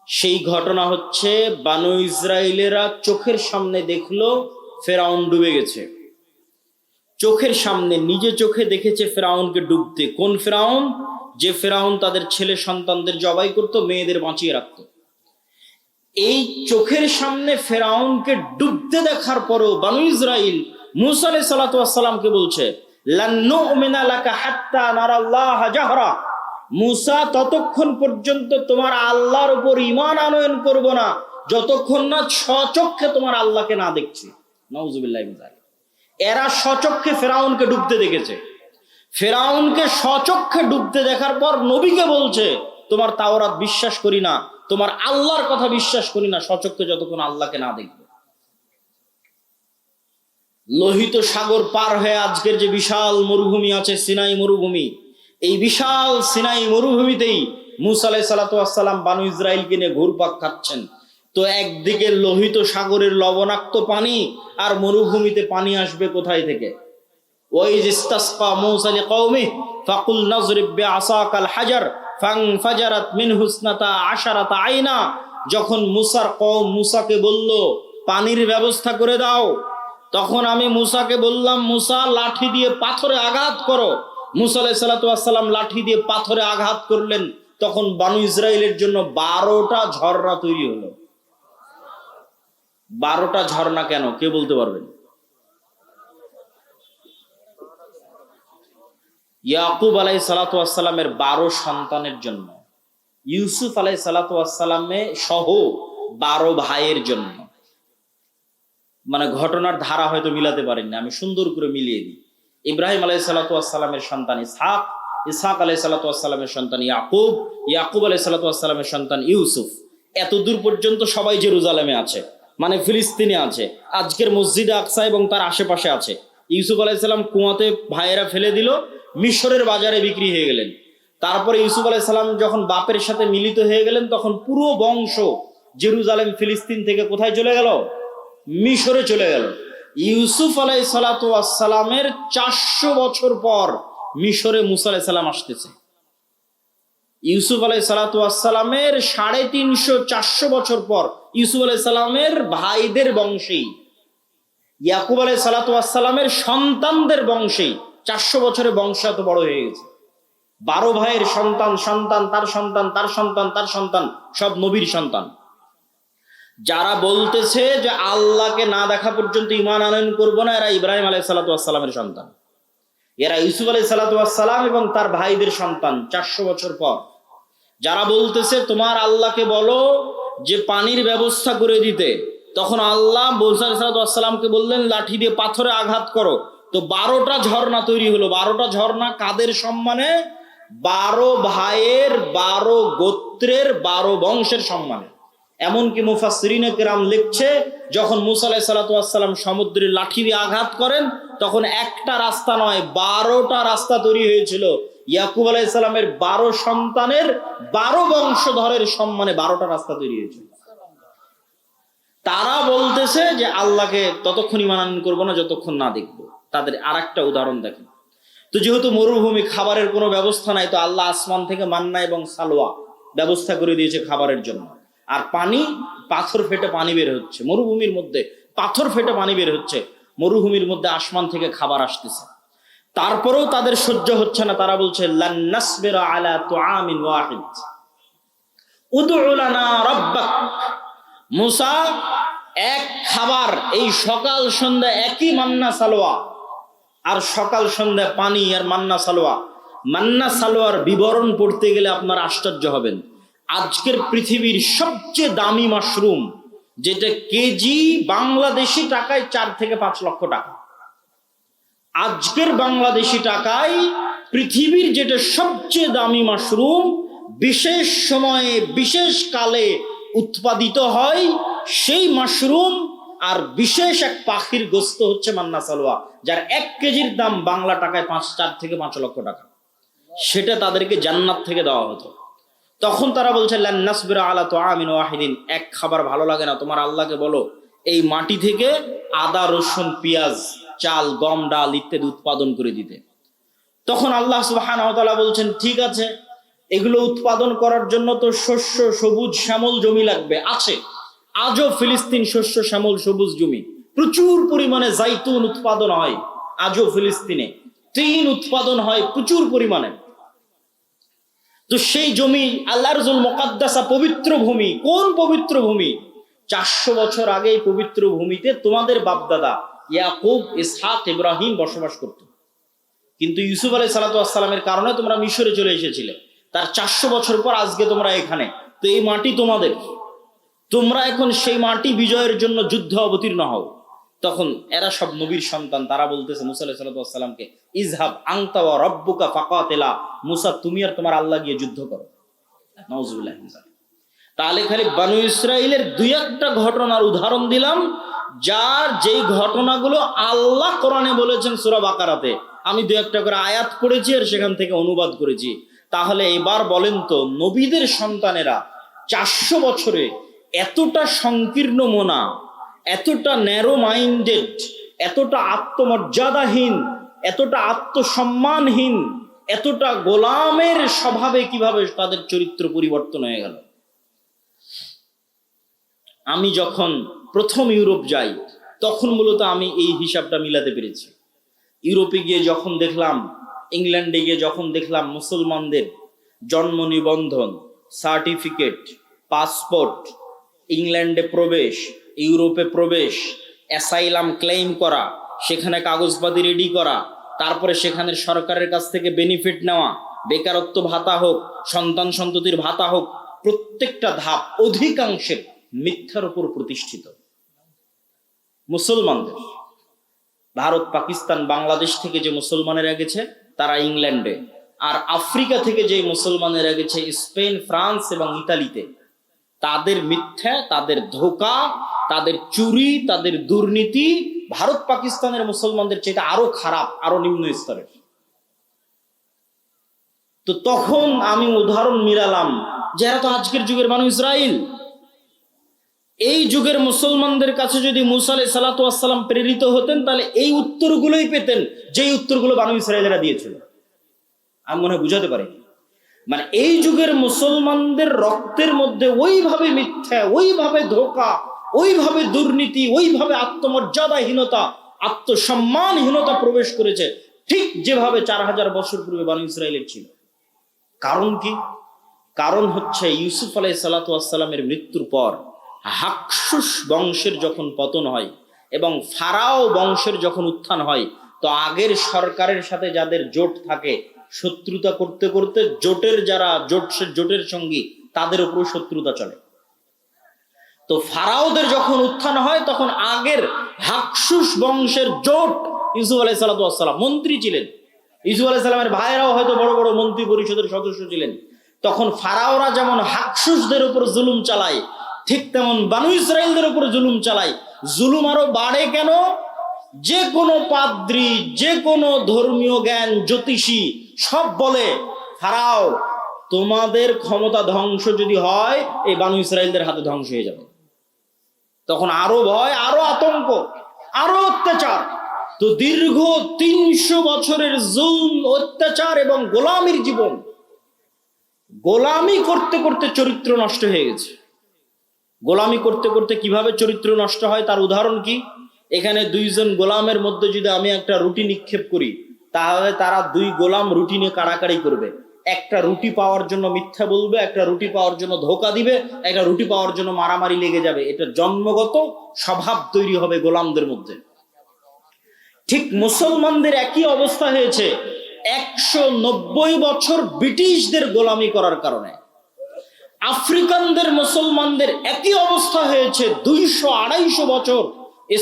সেই ঘটনা হচ্ছে বানু ইসরাইলেরা চোখের সামনে দেখলো ফেরাউন ডুবে গেছে। চোখের সামনে নিজে চোখে দেখেছে ফেরাউনকে ডুবতে। কোন ফেরাউন? যে ফেরাউন তাদের ছেলে সন্তানদের জবাই করত, মেয়েদের বাঁচিয়ে রাখত। এই চোখের সামনে ফেরাউনকে ডুবতে দেখার পরও বানু ইসরাইল মূসা আলাইহিস সালাতু ওয়াস সালামকে বলছে, লান নুমিনা লাকা হাত্তা নারাল্লাহ জাহরা। মূসা, ততক্ষণ পর্যন্ত তোমার আল্লাহর উপর ঈমান আনয়ন করব না যতক্ষণ না স্বচক্ষে তোমার আল্লাহকে না দেখছি। নাউজুবিল্লাহি মিন যালিক। এরা স্বচক্ষে ফেরাউনকে ডুবতে দেখেছে। ফেরাউনকে স্বচক্ষে ডুবতে দেখার পর নবীকে বলছে, তোমার তাওরাত বিশ্বাস করি না, তোমার আল্লাহর কথা বিশ্বাস করি না স্বচক্ষে যতক্ষণ আল্লাহকে না দেখবে। লোহিত সাগর পার হয়ে আজকের যে বিশাল মরুভূমি আছে, সিনাই মরুভূমি, এই বিশাল সিনাই মরুভূমিতেই মূসা আলাইহিস সালাতু ওয়াস সালাম বানু ইসরাইলকে নিয়ে ঘুরপাক খাচ্ছেন। তো একদিকে লোহিত সাগরের লবণাক্ত পানি, আর মরুভূমিতে পানি আসবে কোথায় থেকে? ওয়াইজ ইসতাসকা মূসা লিকওমিহি ফাকুল নাযরিব বিআসাকাল হাজার ফানফাজারাত মিনহু ইসনাতা আশারাতা আইনা। যখন মূসার কওম মূসাকে বলল পানির ব্যবস্থা করে দাও, তখন আমি মূসাকে বললাম, মূসা লাঠি দিয়ে পাথরে আঘাত করো। মূসা আলাইহিস সালাতু ওয়াস সালাম লাঠি দিয়ে পাথরে আঘাত করলেন। তখন বানু ইসরাইলের জন্য 12টা ঝর্ণা তৈরি হলো। 12টা ঝর্ণা কেন, কে বলতে পারবেন? ইয়াকুব আলাইহিস সালাতু ওয়াস সালামের 12 সন্তানের জন্য, ইউসুফ আলাইহিস সালাতু ওয়াস সালামে সহ 12 ভাইয়ের জন্য। মানে ঘটনার ধারা হয়তো মিলাতে পারেননি, আমি সুন্দর করে মিলিয়ে দিই। ইব্রাহিম আলাইহিস সালাতু ওয়াস সালামের সন্তান ইসহাক, ইসহাক আলাইহিস সালাতু ওয়াস সালামের সন্তান ইয়াকুব, ইয়াকুব আলাইহিস সালাতু ওয়াস সালামের সন্তান ইউসুফ। এত দূর পর্যন্ত সবাই জেরুজালেমে আছে, মানে ফিলিস্তিনে আছে, আজকের মসজিদে আকসা এবং তার আশেপাশে আছে। ইউসুফ আলাইহিস সালাম কুয়াতে ভাইয়েরা ফেলে দিল, মিশরের বাজারে বিক্রি হয়ে গেলেন। তারপরে ইউসুফ আলাইহিস সালাম যখন বাপের সাথে মিলিত হয়ে গেলেন, তখন পুরো বংশ জেরুজালেম ফিলিস্তিন থেকে কোথায় চলে গেল? মিশরে চলে গেল। ইউসুফ আলাইহিস সালাতু ওয়াস সালামের 400 বছর পর মিশরে মূসা আলাইহিস সালাম আসতেছে। ইউসুফ আলাইহিস সালাতু ওয়াস সালামের 350-400 বছর পর ইউসুফ আলাইহিস সালামের ভাইদের বংশেই, ইয়াকুব আলাইহিস সালাতু ওয়াস সালামের সন্তানদের বংশেই 400 বছরের বংশ এত বড় হয়ে গেছে। 12 ভাইয়ের সন্তান, সন্তান তার সন্তান, তার সন্তান, তার সন্তান, সব নবীর সন্তান। যারা বলতেছে যে আল্লাহকে না দেখা পর্যন্ত ঈমান আনয়ন করব না, এরা ইব্রাহিম আলাইহিস সালাতু ওয়াস সালামের সন্তান। এরা ইউসুফ আলাইহিস সালাতু ওয়াস সালাম এবং তার ভাইদের সন্তান 400 বছর পর। যারা বলতেছে তোমার আল্লাহকে বলো যে পানির ব্যবস্থা করে দিতে, তখন আল্লাহ মূসা আলাইহিস সালাতু ওয়াস সালামকে বললেন লাঠি দিয়ে পাথরে আঘাত করো। তো 12টা ঝর্ণা তৈরি হলো। 12টা ঝর্ণা কাদের সম্মানে? 12 ভাইয়ের, 12 গোত্রের, 12 বংশের সম্মানে। এমনকি মুফাসসিরিনে কেরাম লিখছে, যখন মূসা আলাইহিস সালাতু ওয়াস সালাম সমুদ্রে লাঠি দিয়ে আঘাত করেন, তখন একটা রাস্তা নয় 12টা রাস্তা তৈরি হয়েছিল। ইয়াকুব আলাইহিস সালামের 12 সন্তানের 12 বংশধরের সম্মানে 12টা রাস্তা তৈরি হয়েছে। তারা বলতেছে যে আল্লাহকে ততক্ষণ ঈমান করবো না যতক্ষণ না দেখবো। তাদের আরেকটা উদাহরণ দেখেন তো, যেহেতু মরুভূমি, খাবারের কোনো ব্যবস্থা নাই, তো আল্লাহ আসমান থেকে মান্না এবং সালোয়া ব্যবস্থা করে দিয়েছে খাবারের জন্য। আর পানি, পাথর ফেটে পানি বের হচ্ছে মরুভূমির মধ্যে, পাথর ফেটে পানি বের হচ্ছে মরুভূমির মধ্যে, আসমান থেকে খাবার আসতেছে। তারপরেও তাদের সহ্য হচ্ছে না, তারা বলছে লান নাসবিরা আলা তুআমিন ওয়াহিদ উদউ লানা রাব্বাক। মুসা, এক খাবার, এই সকাল সন্ধ্যা একই মান্না সালোয়া, আর সকাল সন্ধ্যা পানি আর মান্না সালোয়া। মান্না সালোয়ার বিবরণ পড়তে গেলে আপনারা আশ্চর্য হবেন। আজকের পৃথিবীর সবচেয়ে দামি মাশরুম, যেটা কেজি বাংলাদেশি টাকায় 4 থেকে 5 লক্ষ টাকা, আজকের বাংলাদেশি টাকায় পৃথিবীর যেটা সবচেয়ে দামি মাশরুম, বিশেষ সময়ে বিশেষ কালে উৎপাদিত হয়, সেই মাশরুম আর বিশেষ এক পাখির গোস্ত হচ্ছে মান্না সালোয়া, যার 1 কেজির দাম বাংলা টাকায় 4 থেকে 5 লক্ষ টাকা। সেটা তাদেরকে জান্নাত থেকে দেওয়া হতো। তখন তারা বলছে লান নাসবিরা আলা তুআমিন ওয়াহিদিন, এক খাবার ভালো লাগে না, তোমার আল্লাহকে বলো এই মাটি থেকে আদা, রসুন, পেঁয়াজ, চাল, গম, ডাল ইত্যাদি উৎপাদন করে দিতে। তখন আল্লাহ সুবহানাহু ওয়া তাআলা বলছেন, ঠিক আছে, এগুলো উৎপাদন করার জন্য তো শস্য, সবুজ শ্যামল জমি লাগবে। আছে, আজও ফিলিস্তিন শস্য শ্যামল সবুজ জমি, প্রচুর পরিমাণে জাইতুন উৎপাদন হয়। আজও ফিলিস্তিনে টিন উৎপাদন হয় প্রচুর পরিমাণে। তো সেই জমি আল্লাহর রাসূল মুকাদ্দাসা, পবিত্র ভূমি। কোন পবিত্র ভূমি? 400 বছর আগে এই পবিত্র ভূমিতে তোমাদের বাপদাদা ইয়াকুব, ইসহাক, ইব্রাহিম বসবাস করত। কিন্তু ইউসুফ আলাইহিস সালাতু ওয়াস সালামের কারণে তোমরা মিশরে চলে এসেছিলে। তার 400 বছর পর আজকে তোমরা এখানে। তো এই মাটি তোমাদের, তোমরা এখন সেই মাটি বিজয়ের জন্য যুদ্ধে অবতীর্ণ হও। তখন এরা সব নবীর সন্তান, তারা বলতেছে মুসা আলাইহিস সালাতু ওয়াস সালামকে, ইযহাব আনতা ওয়া রাব্বুকা ফাকাতিলা, মুসা তুমি আর তোমার আল্লাহ গিয়ে যুদ্ধ করো। নাউযুবিল্লাহি মিন যালিক। তাহলে খালি বনু ইসরাইলের 2-1টা ঘটনার উদাহরণ দিলাম, যার যেই ঘটনাগুলো আল্লাহ কোরআনে বলেছেন সূরা বাকারাতে। আমি 2-1টা করে আয়াত পড়েছি আর সেখান থেকে অনুবাদ করেছি। তাহলে এবার বলেন তো, নবীদের সন্তানেরা 400 বছরে এতটা সংকীর্ণ মনা, এতটা ন্যারো মাইন্ডেড, এতটা আত্মমর্যাদাহীন, এতটা আত্মসম্মানহীন, এতটা গোলামের স্বভাবে কিভাবে তাদের চরিত্র পরিবর্তন হয়ে গেল? আমি যখন প্রথম ইউরোপ যাই, তখন মূলত আমি এই হিসাবটা মিলাতে পেরেছি। ইউরোপে গিয়ে যখন দেখলাম, ইংল্যান্ডে গিয়ে যখন দেখলাম মুসলমানদের জন্ম নিবন্ধন, সার্টিফিকেট, পাসপোর্ট, ইংল্যান্ডে প্রবেশ, ইউরোপে প্রবেশ, অ্যাসাইলাম ক্লেইম করা, সেখানে কাগজপাতি রেডি করা, তারপরে সেখানের সরকারের কাছ থেকে বেনিফিট নেওয়া, বেকারত্ব ভাতা হোক, সন্তান সন্ততির ভাতা হোক, প্রত্যেকটা ধাপ অধিকাংশের মিথ্যার উপর প্রতিষ্ঠিত। মুসলমানদের ভারত, পাকিস্তান, বাংলাদেশ থেকে যে মুসলমানেরা গেছে তারা ইংল্যান্ডে, আর আফ্রিকা থেকে যে মুসলমানেরা গেছে স্পেন, ফ্রান্স এবং ইতালিতে, তাদের মিথ্যা, তাদের ধোঁকা, তাদের চুরি, তাদের দুর্নীতি ভারত পাকিস্তানের মুসলমানদের চেয়ে আরো খারাপ, আরো নিম্ন স্তরের। তো তখন আমি উদাহরণ মিলালাম, যারা তো আজকের যুগের মানুষ ইসরাইল, এই যুগের মুসলমানদের কাছে যদি মুসা আলাইহিস সালাতু ওয়াস সালাম প্রেরিত হতেন, তাহলে এই উত্তরগুলোই পেতেন, যেই উত্তরগুলো বানু ইসরাইলেরা দিয়েছিল। আমি মনে হয় বুঝাতে পারি। মানে এই যুগের মুসলমানদের রক্তের মধ্যে ওইভাবে মিথ্যা, ওইভাবে ধোঁকা, ওইভাবে দুর্নীতি, ওইভাবে আত্মমর্যাদাহীনতা, আত্মসম্মানহীনতা প্রবেশ করেছে, ঠিক যেভাবে 4000 বছর পূর্বে বানু ইসরাইলের ছিল। কারণ কি? কারণ হচ্ছে ইউসুফ আলাইহিস সালাতু ওয়াস সালামের মৃত্যুর পর হাকসুস বংশের যখন পতন হয় এবং ফারাও বংশের যখন উত্থান হয়, তো আগের সরকারের সাথে যাদের জোট থাকে, শত্রুতা করতে করতে জোটের যারা জোটের সঙ্গী, তাদের উপর শত্রুতা চলে। তো ফারাওদের যখন উত্থান হয়, তখন আগের হাকসুস বংশের জোট, ইউসুফ আলাইহিস সালাতু ওয়াস সালাম মন্ত্রী ছিলেন, ইউসুফ আলাইহিস সালামের ভাইরাও হয়তো বড় বড় মন্ত্রী পরিষদের সদস্য ছিলেন। তখন ফারাওরা যেমন হাকসুসদের উপর জুলুম চালায়, ঠিক তেমন বানু ইসরাইলদের উপর জুলুম চালায়। জুলুম আরো বাড়ে কেন? যে কোনো পাদ্রী, যে কোনো ধর্মীয় জ্ঞান জ্যোতিষী সব বলে, ফারাও তোমাদের ক্ষমতা ধ্বংস যদি হয় এই বানু ইসরাইলদের হাতে ধ্বংস হয়ে যাবে। তখন আরো ভয়, আরো আতঙ্ক, আরো অত্যাচার। তো দীর্ঘ 300 বছরের জুলম, অত্যাচার এবং গোলামির জীবন, গোলামি করতে করতে চরিত্র নষ্ট হয়ে গেছে। গোলামি করতে করতে কিভাবে চরিত্র নষ্ট হয় তার উদাহরণ কি? এখানে দুইজন গোলামের মধ্যে যদি আমি একটা রুটি নিক্ষেপ করি, তাহলে তারা দুই গোলাম রুটি নিয়ে কাড়াকাড়ি করবে। একটা রুটি পাওয়ার জন্য মিথ্যা বলবে, একটা রুটি পাওয়ার জন্য ধোকা দিবে, একটা রুটি পাওয়ার জন্য মারামারি লেগে যাবে। এটা জন্মগত স্বভাব তৈরি হবে গোলামদের মধ্যে। ঠিক মুসলমানদের একই অবস্থা হয়েছে 190 বছর ব্রিটিশদের গোলামি করার কারণে। আফ্রিকানদের মুসলমানদের একই অবস্থা হয়েছে 200-250 বছর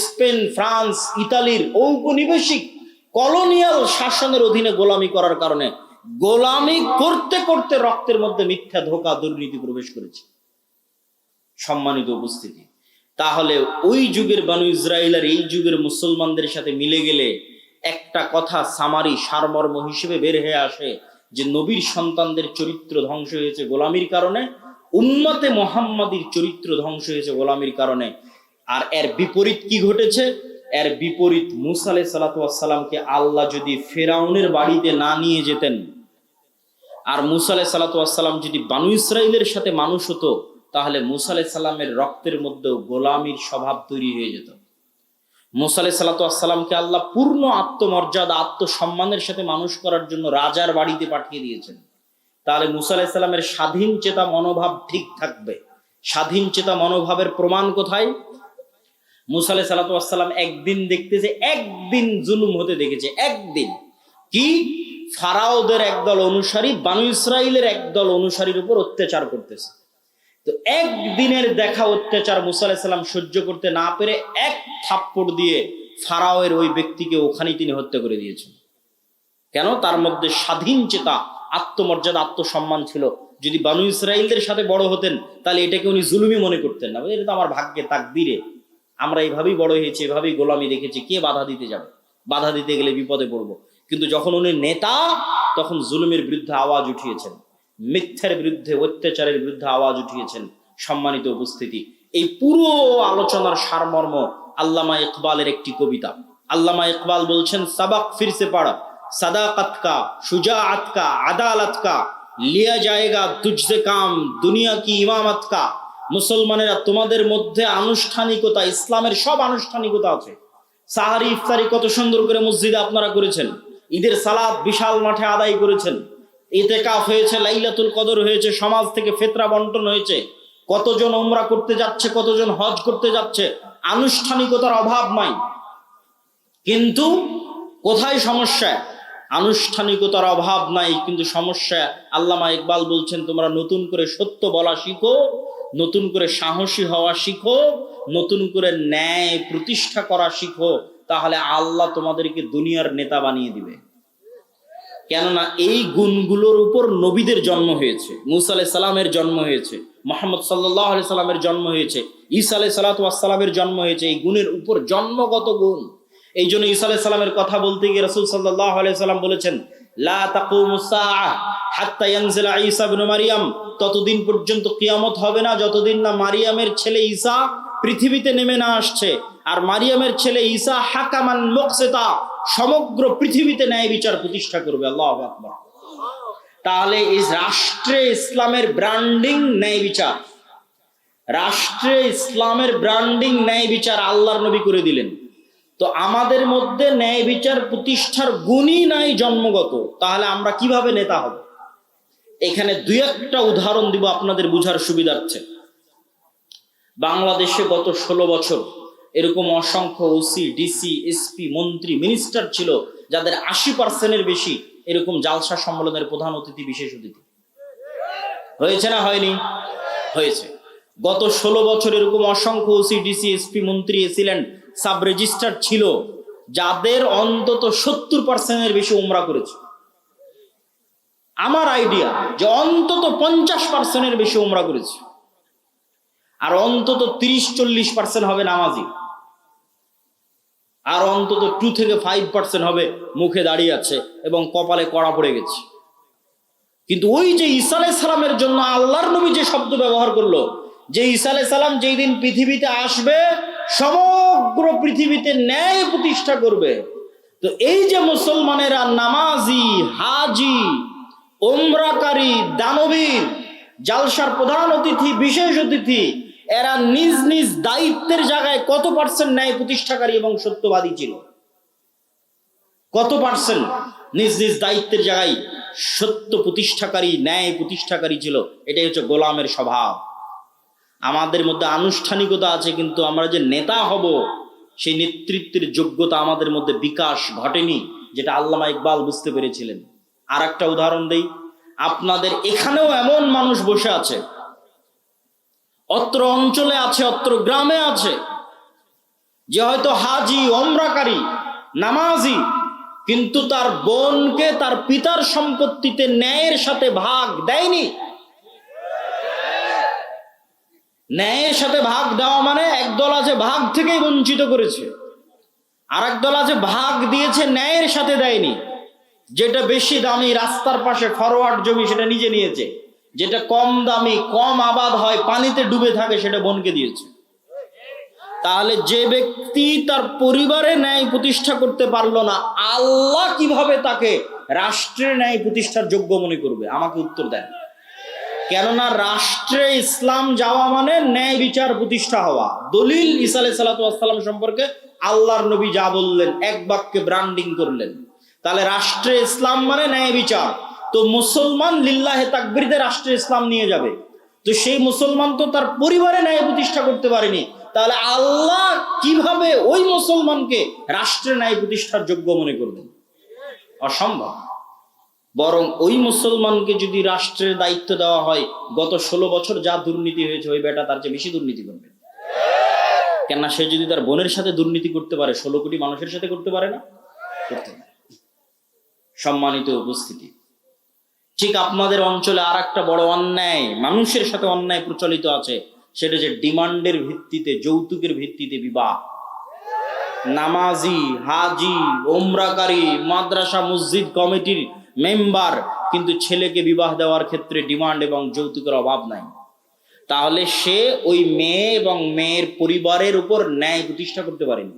স্পেন, ফ্রান্স, ইতালির ঔপনিবেশিক কলোনিয়াল শাসনের অধীনে গোলামি করার কারণে। গোলামি করতে করতে রক্তের মধ্যে মিথ্যা, ধোঁকা, দুর্নীতি প্রবেশ করেছে। সম্মানিত উপস্থিতি, তাহলে ওই যুগের বানু ইসরাইল আর এই যুগের মুসলমানদের সাথে মিলে গেলে একটা কথা সামারি সারমর্ম হিসেবে বের হয়ে আসে যে নবীর সন্তানদের চরিত্র ধ্বংস হয়েছে গোলামির কারণে, উম্মতে মুহাম্মাদির চরিত্র ধ্বংস হয়েছে গোলামির কারণে। আর এর বিপরীত কি ঘটেছে? এর বিপরীত, মুসা আলাইহিস সালাতু ওয়াস সালামকে আল্লাহ যদি ফেরাউনের বাড়িতে না নিয়ে যেতেন, আর মুসা আলাইহিস সালাতু ওয়াস সালাম যদি বানু ইসরাইলের সাথে মানুষ হতো, তাহলে মুসা আলাইহিস সালামের রক্তের মধ্যেও গোলামির স্বভাব তৈরি হয়ে যেত। মুসা আলাইহিস সালাতু ওয়াস সালামকে আল্লাহ পূর্ণ আত্মমর্যাদা, আত্মসম্মানের সাথে মানুষ করার জন্য রাজার বাড়িতে পাঠিয়ে দিয়েছেন। তাহলে মুসা আলাইহিস সালামের স্বাধীন চেতা মনোভাব ঠিক থাকবে। স্বাধীন চেতা মনোভাবের প্রমাণ কোথায়? মুসা আলাইহিস সালাতু ওয়াস সালাম একদিন দেখতেছে, একদিন জুলুম হতে দেখেছে। একদিন কি? ফারাওদের একদল অনুসারী বানু ইসরাইলের একদল অনুসারীর উপর অত্যাচার করতেছে। তো একদিনের দেখা অত্যাচার মুসা আলাইহিস সালাম সহ্য করতে না পেরে এক থাপ্পড় দিয়ে ফারাওয়ের ওই ব্যক্তিকে ওখানেই তিনি হত্যা করে দিয়েছেন। কেন? তার মধ্যে স্বাধীন চেতা, আত্মমর্যাদা, আত্মসম্মান ছিল। যদি বানু ইসরাইলদের সাথে বড় হতেন তাহলে এটাকে উনি জুলুমি মনে করতেন না। এটা তো আমার ভাগ্যে, তাকদীরে, আমরা এইভাবেই বড় হয়েছি, এভাবেই গোলামি দেখেছি, কে বাধা দিতে যাবে? বাধা দিতে গেলে বিপদে পড়বো। কিন্তু যখন উনি নেতা, তখন জুলুমের বিরুদ্ধে আওয়াজ উঠিয়েছেন, মিথ্যার বিরুদ্ধে, অত্যাচারের বিরুদ্ধে আওয়াজ উঠিয়েছেন। সম্মানিত উপস্থিতি, এই পুরো আলোচনার সারমর্ম আল্লামা ইকবালের একটি কবিতা। আল্লামা ইকবাল বলছেন, সাবাক ফিরসে পড়া, সাদাকত কা, শুজাআত কা, আদালত কা, লিয়া জায়েগা তুঝসে কাম, দুনিয়া কি ইমামত কা। মুসলমানেরা, তোমাদের মধ্যে আনুষ্ঠানিকতা, ইসলামের সব আনুষ্ঠানিকতা আছে। সাহারি, ইফতারি কত সুন্দর করে মসজিদে আপনারা করেছেন। ঈদের সালাত বিশাল মাঠে আদায় করেছেন। ইতিকাফ হয়েছে, লাইলাতুল কদর হয়েছে, সমাজ থেকে ফিতরা বন্টন হয়েছে। কতজন উমরা করতে যাচ্ছে, কতজন হজ করতে যাচ্ছে। আনুষ্ঠানিকতার অভাব নাই। কিন্তু কোথায় সমস্যা? আনুষ্ঠানিকতার অভাব নাই, কিন্তু সমস্যা। আল্লামা ইকবাল বলছেন, তোমরা নতুন করে সত্য বলা শিখো, নতুন করে সাহসী হওয়া শিখো, নতুন করে ন্যায় প্রতিষ্ঠা করা শিখো, তাহলে আল্লাহ তোমাদেরকে দুনিয়ার নেতা বানিয়ে দিবে। কেননা এই গুণগুলোর উপর নবীদের জন্ম হয়েছে। মুসা আলাইহিস সালামের জন্ম হয়েছে, মুহাম্মদ সাল্লাল্লাহু আলাইহি সাল্লামের জন্ম হয়েছে, ঈসা আলাইহিস সালাতু ওয়াস সালামের জন্ম হয়েছে। এই গুণের উপর জন্মগত গুণ। এই জন্য ঈসা আলাইহিস সালামের কথা বলতে গিয়ে রাসূল সাল্লাল্লাহু আলাইহি সাল্লাম বলেছেন, লা তাকুমুস সাআহ হাত্তা ইয়ানজিলা ঈসা ইবনে মারইয়াম। ততদিন পর্যন্ত কিয়ামত হবে না যতদিন না মারিয়ামের ছেলে ঈসা পৃথিবীতে নেমে না আসছে। আর মারিয়ামের ছেলে ঈসা হাকামান মুকসিতা, সমগ্র পৃথিবীতে ন্যায় বিচার প্রতিষ্ঠা করবে। আল্লাহু আকবার। তাহলে এই রাষ্ট্রে ইসলামের ব্র্যান্ডিং ন্যায় বিচার, রাষ্ট্রে ইসলামের ব্র্যান্ডিং ন্যায় বিচার আল্লাহর নবী করে দিলেন। তো আমাদের মধ্যে ন্যায় বিচার প্রতিষ্ঠার গুণই নাই জন্মগত, তাহলে আমরা কিভাবে নেতা হব? এখানে দুই একটা উদাহরণ দিব আপনাদের বুঝার সুবিধার্থে। বাংলাদেশে গত 16 বছর এরকম অসংখ্য ওসি, ডিসি, এসপি, মন্ত্রী, মিনিস্টার ছিল যাদের 80%-এর বেশি এরকম জালসা সম্মেলনের প্রধান অতিথি, বিশেষ অতিথি হয়েছে না হয়নি? হয়েছে। গত 16 বছর এরকম অসংখ্য ওসি, ডিসি, এসপি, মন্ত্রী, এসিল্যান্ড, সাব রেজিস্ট্রার ছিল যাদের অন্তত 70%-এর বেশি উমরা করেছে। আমার আইডিয়া যে অন্তত 50%-এর বেশি উমরা করেছে, আর অন্তত 30-40% হবে নামাজি। আর অন্তত 2 থেকে 5% হবে মুখে দাঁড়িয়ে আছে এবং কপালে কড়া পড়ে গেছে। কিন্তু ওই যে ঈসা আলাইহিস সালামের জন্য আল্লাহর নবী যে শব্দ ব্যবহার করলো, যে ঈসা আলাইহিস সালাম যেই দিন পৃথিবীতে আসবে সমগ্র পৃথিবীতে ন্যায় প্রতিষ্ঠা করবে। তো এই যে মুসলমানেরা নামাজি, হাজি, ওমরাকারী, দানবীর, জালসার প্রধান অতিথি, বিশেষ অতিথি, এরা নিজ নিজ দায়িত্বের জায়গায় কত পার্সেন্ট ন্যায় প্রতিষ্ঠাকারী এবং সত্যবাদী ছিল? কত পার্সেন্ট নিজ নিজ দায়িত্বের জায়গায় সত্য প্রতিষ্ঠাকারী, ন্যায় প্রতিষ্ঠাকারী ছিল? এটাই হচ্ছে গোলামের স্বভাব। আমাদের মধ্যে আনুষ্ঠানিকতা আছে, কিন্তু আমরা যে নেতা হব সেই নেতৃত্বের যোগ্যতা আমাদের মধ্যে বিকাশ ঘটেনি, যেটা আল্লামা ইকবাল বুঝতে পেরেছিলেন। আর একটা উদাহরণ দেই, আপনাদের এখানেও এমন মানুষ বসে আছে, অত্র অঞ্চলে আছে, অত্র গ্রামে আছে, যে হয়তো হাজি, ওমরাকারী, নামাজি, কিন্তু তার বোনকে তার পিতার সম্পত্তিতে ন্যায়ের সাথে ভাগ দেয়নি। ন্যায়ের সাথে ভাগ দেওয়া মানে একদল আছে ভাগ থেকেই বঞ্চিত করেছে, আর একদল আছে ভাগ দিয়েছে ন্যায়ের সাথে দেয়নি। যেটা বেশি দামি রাস্তার পাশে ফরওয়ার্ড জমি সেটা নিজে নিয়েছে, যেটা কম দামি, কম আবাদ হয়, পানিতে ডুবে থাকে, সেটা বোনকে দিয়েছে। তাহলে যে ব্যক্তি তার পরিবারে ন্যায় প্রতিষ্ঠা করতে পারলো না, আল্লাহ কিভাবে তাকে রাষ্ট্রের ন্যায় প্রতিষ্ঠার যোগ্য মনে করবে? আমাকে উত্তর দেন। কেননা রাষ্ট্রে ইসলাম যাওয়া মানে ন্যায় বিচার প্রতিষ্ঠা হওয়া। দলিল ঈসা আলাইহিস সালাতু ওয়াস সালাম সম্পর্কে আল্লাহর নবী যা বললেন এক বাক্যে ব্র্যান্ডিং করলেন। তাহলে রাষ্ট্রে ইসলাম মানে ন্যায় বিচার। তো মুসলমান লিল্লাহে তাকবীরতে রাষ্ট্রে ইসলাম নিয়ে যাবে, তো সেই মুসলমান তো তার পরিবারে ন্যায় প্রতিষ্ঠা করতে পারেনি, তাহলে আল্লাহ কিভাবে ওই মুসলমানকে রাষ্ট্রে ন্যায় প্রতিষ্ঠার যোগ্য মনে করবেন? অসম্ভব। বরং ওই মুসলমানকে যদি রাষ্ট্রের দায়িত্ব দেওয়া হয়, গত 16 বছর যা দুর্নীতি হয়েছে ওই বেটা তার চেয়ে বেশি দুর্নীতি করবে। কেননা সে যদি তার বোনের সাথে দুর্নীতি করতে পারে, 16 কোটি মানুষের সাথে করতে পারে না? করতে পারে। সম্মানিত উপস্থিতি, ঠিক আপনাদের অঞ্চলে আর একটা বড় অন্যায়, মানুষের সাথে অন্যায় প্রচলিত আছে, সেটা যে ডিমান্ডের ভিত্তিতে, যৌতুকের ভিত্তিতে বিবাহ। নামাজি, হাজি, ওমরাকারী, মাদ্রাসা মসজিদ কমিটির মেম্বার, কিন্তু ছেলেকে বিবাহ দেওয়ার ক্ষেত্রে ডিমান্ড এবং যৌতুকের অভাব নাই। তাহলে সে ওই মেয়ে এবং মেয়ের পরিবারের উপর ন্যায় প্রতিষ্ঠা করতে পারেনি।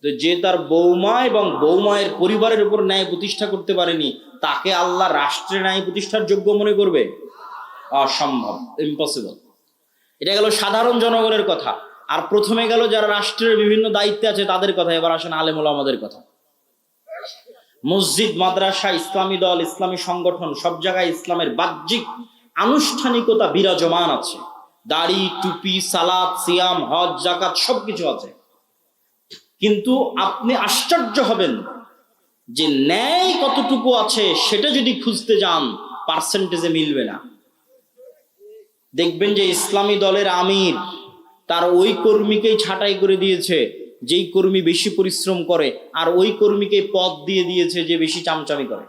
তো যে তার বৌমা এবং বৌমায়ের পরিবারের উপর ন্যায় প্রতিষ্ঠা করতে পারেনি, তাকে আল্লাহ রাষ্ট্রে ন্যায় প্রতিষ্ঠার যোগ্য মনে করবে? অসম্ভব, ইম্পসিবল। এটা গেল সাধারণ জনগণের কথা। আর প্রথমে গেল যারা রাষ্ট্রের বিভিন্ন দায়িত্বে আছে তাদের কথা। এবার আসেন আলেম ওলামাদের কথা। মসজিদ, মাদ্রাসা, ইসলামী দল, ইসলামী সংগঠন, সব জায়গায় ইসলামের বাহ্যিক আনুষ্ঠানিকতা বিরাজমান আছে। দাড়ি, টুপি, সালাত, সিয়াম, হজ, যাকাত সবকিছু আছে। কিন্তু আপনি আশ্চর্য হবেন যে ন্যায় কতটুকু আছে সেটা যদি খুঁজতে যান, পার্সেন্টেজে মিলবে না। দেখবেন যে ইসলামী দলের আমির তার ওই কর্মীকেই ছাঁটাই করে দিয়েছে যেই কর্মী বেশি পরিশ্রম করে, আর ওই কর্মীকে পদ দিয়ে দিয়েছে যে বেশি চামচামি করে।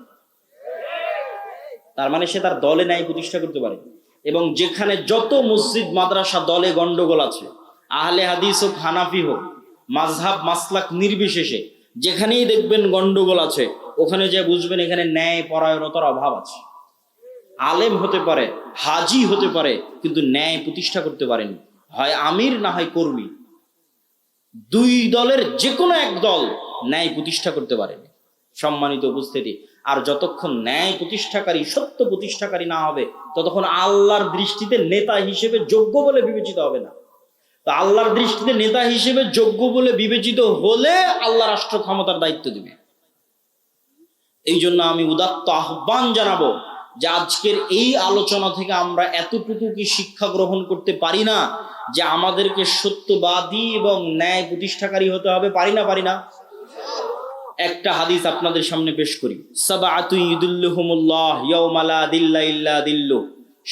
তার মানে সে তার দলে ন্যায় প্রতিষ্ঠা করতে পারে। এবং যেখানে যত মসজিদ, মাদ্রাসা, দলে গন্ডগোল আছে, আহলে হাদিস হোক, হানাফি হোক, মাযহাব মাসলাক নির্বিশেষে যেখানেই দেখবেন গন্ডগোল আছে, ওখানে যে বুঝবেন এখানে ন্যায় পরায়ণতার অভাব আছে। আলেম হতে পারে, হাজি হতে পারে, কিন্তু ন্যায় প্রতিষ্ঠা করতে পারেনি। হয় আমির না হয় কর্মী, দুই দলের যে কোনো এক দল ন্যায় প্রতিষ্ঠা করতে পারেনি। সম্মানিত উপস্থিতি, আর যতক্ষণ ন্যায় প্রতিষ্ঠাকারী, সত্য প্রতিষ্ঠাকারী না হবে, ততক্ষণ আল্লাহর দৃষ্টিতে নেতা হিসেবে যোগ্য বলে বিবেচিত হবে না। তো আল্লাহর দৃষ্টিতে নেতা হিসেবে যোগ্য বলে বিবেচিত হলে আল্লাহ রাষ্ট্র ক্ষমতার দায়িত্ব দিবে। এই জন্য আমি উদাত্ত আহ্বান জানাবো যে আজকের এই আলোচনা থেকে আমরা এতটুকু কি শিক্ষা গ্রহণ করতে পারি না যে আমাদেরকে সত্যবাদী এবং ন্যায় প্রতিষ্ঠাকারী হতে হবে? পারি না? একটা হাদিস আপনাদের সামনে পেশ করি। সাবআতু ইউদিল্লুহুমুল্লাহ ইয়াওমা লা দিল্লা ইল্লা দিল্লুহ।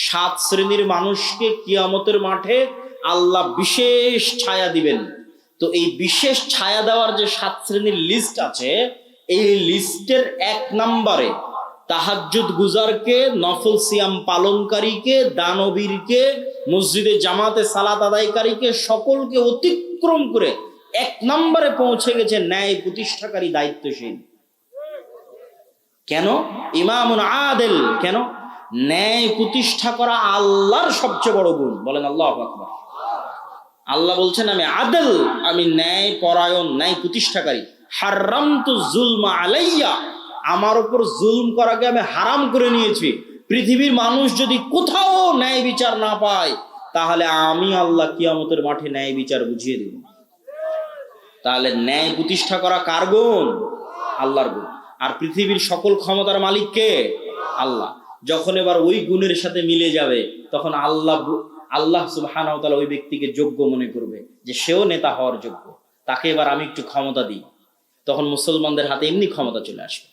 7 শ্রেণীর মানুষকে কিয়ামতের মাঠে আল্লাহ বিশেষ ছায়া দিবেন। তো এই বিশেষ ছায়া দেওয়ার যে 7 শ্রেণীর লিস্ট আছে, এই লিস্টের 1 নম্বরে তাহাজ্জুদ গুজারকে, নফল সিয়াম পালনকারীকে, দানবীরকে, মসজিদে জামাতে সালাত আদায়কারীকে, সকলকে অতিক্রম করে এক নম্বরে পৌঁছে গেছে ন্যায় প্রতিষ্ঠাকারী দায়িত্বশীল। কেন? ইমামুন আদেল। কেন? ন্যায় প্রতিষ্ঠা করা আল্লাহর সবচেয়ে বড় গুণ। বলেন আল্লাহু আকবার। আল্লাহ বলছেন আমি আদেল, আমি ন্যায় পরায়ণ, ন্যায় প্রতিষ্ঠাকারী। হারামতু যুলমা আলাইয়া, আমার উপর জুলম করাকে আমি হারাম করে নিয়েছি। পৃথিবীর মানুষ যদি কোথাও ন্যায় বিচার না পায়, তাহলে আমি আল্লাহ কিয়ামতের মাঠে ন্যায় বিচার বুঝিয়ে দেব। তাহলে ন্যায় প্রতিষ্ঠা করা কার গুণ? আল্লাহর গুণ। আর পৃথিবীর সকল ক্ষমতার মালিক কে? আল্লাহ। যখন এবার ওই গুণের সাথে মিলে যাবে, তখন আল্লাহ সুবহানাহু ওয়া তাআলা ওই ব্যক্তিকে যোগ্য মনে করবে, যে সেও নেতা হওয়ার যোগ্য, তাকে এবার আমি একটু ক্ষমতা দিই। তখন মুসলমানদের হাতে এমনি ক্ষমতা চলে আসবে,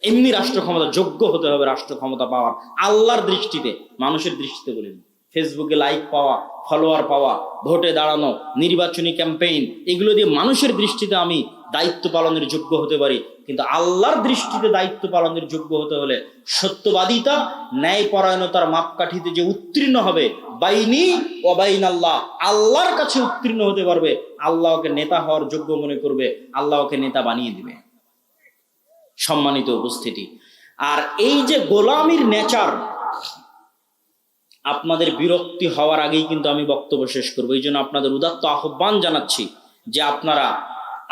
এমনি রাষ্ট্র ক্ষমতা। যোগ্য হতে হবে রাষ্ট্র ক্ষমতা পাওয়ার আল্লাহর দৃষ্টিতে, মানুষের দৃষ্টিতে বলিনি। ফেসবুকে লাইক পাওয়া, ফলোয়ার পাওয়া, ভোটে দাঁড়ানো, নির্বাচনী ক্যাম্পেইন, এগুলো দিয়ে মানুষের দৃষ্টিতে আমি দায়িত্ব পালনের যোগ্য হতে পারি। কিন্তু আল্লাহর দৃষ্টিতে দায়িত্ব পালনের যোগ্য হতে হলে সত্যবাদিতা, ন্যায় পরায়ণতার মাপকাঠিতে যে উত্তীর্ণ হবে, বাইনি ও বাইন আল্লাহ, আল্লাহর কাছে উত্তীর্ণ হতে পারবে, আল্লাহ ওকে নেতা হওয়ার যোগ্য মনে করবে, আল্লাহ ওকে নেতা বানিয়ে দিবে। সম্মানিত উপস্থিতি, আর এই যে গোলামির নেচার, আপনাদের বিরক্তি হওয়ার আগেই কিন্তু আমি বক্তব্য শেষ করবো। এই জন্য আপনাদের উদাত্ত আহ্বান জানাচ্ছি যে আপনারা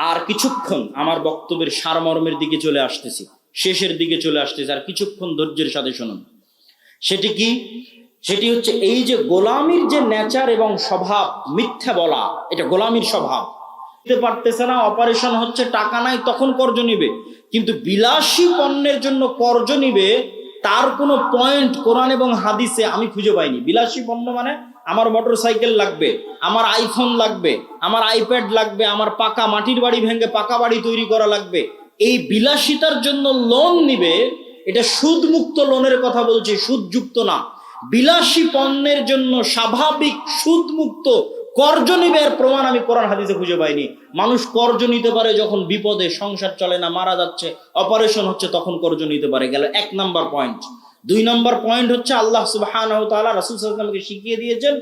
আর কিছুক্ষণ, আমার বক্তব্যের সারমর্মের দিকে চলে আসতেছি, শেষের দিকে চলে আসতেছি, আর কিছুক্ষণ ধৈর্যের সাথে শুনুন। সেটি কি? সেটি হচ্ছে এই যে গোলামির যে নেচার এবং স্বভাব, মিথ্যা বলা, এটা গোলামির স্বভাব। দিতে পারতেছে না, অপারেশন হচ্ছে, টাকা নাই, তখন কর্জ নিবে। কিন্তু বিলাসী পণ্যের জন্য কর্জ নিবে, তার কোনো পয়েন্ট কোরআন এবং হাদিসে আমি খুঁজে পাইনি। বিলাসী পণ্য মানে আমার মোটর সাইকেল লাগবে, আমার আইফোন লাগবে, আমার আইপ্যাড লাগবে, আমার পাকা মাটির বাড়ি ভেঙে পাকা বাড়ি তৈরি করা লাগবে, এই বিলাসিতার জন্য লোন নিবে। এটা সুদমুক্ত লোনের কথা বলছি, সুদযুক্ত না। বিলাসী পণ্যের জন্য স্বাভাবিক সুদমুক্ত কর্জ নিবে, এর প্রমাণ আমি কোরআন হাদিসে খুঁজে পাইনি। মানুষ কর্জ নিতে পারে যখন বিপদে, সংসার চলে না, মারা যাচ্ছে, অপারেশন হচ্ছে, তখন কর্জ নিতে পারে। গেল এক নাম্বার পয়েন্ট। দুই নাম্বার পয়েন্ট হচ্ছে আল্লাহ সুবহানাহু ওয়া তাআলা রাসূল সাল্লাল্লাহু আলাইহি ওয়াসাল্লামকে শিখিয়ে দিয়েছেন,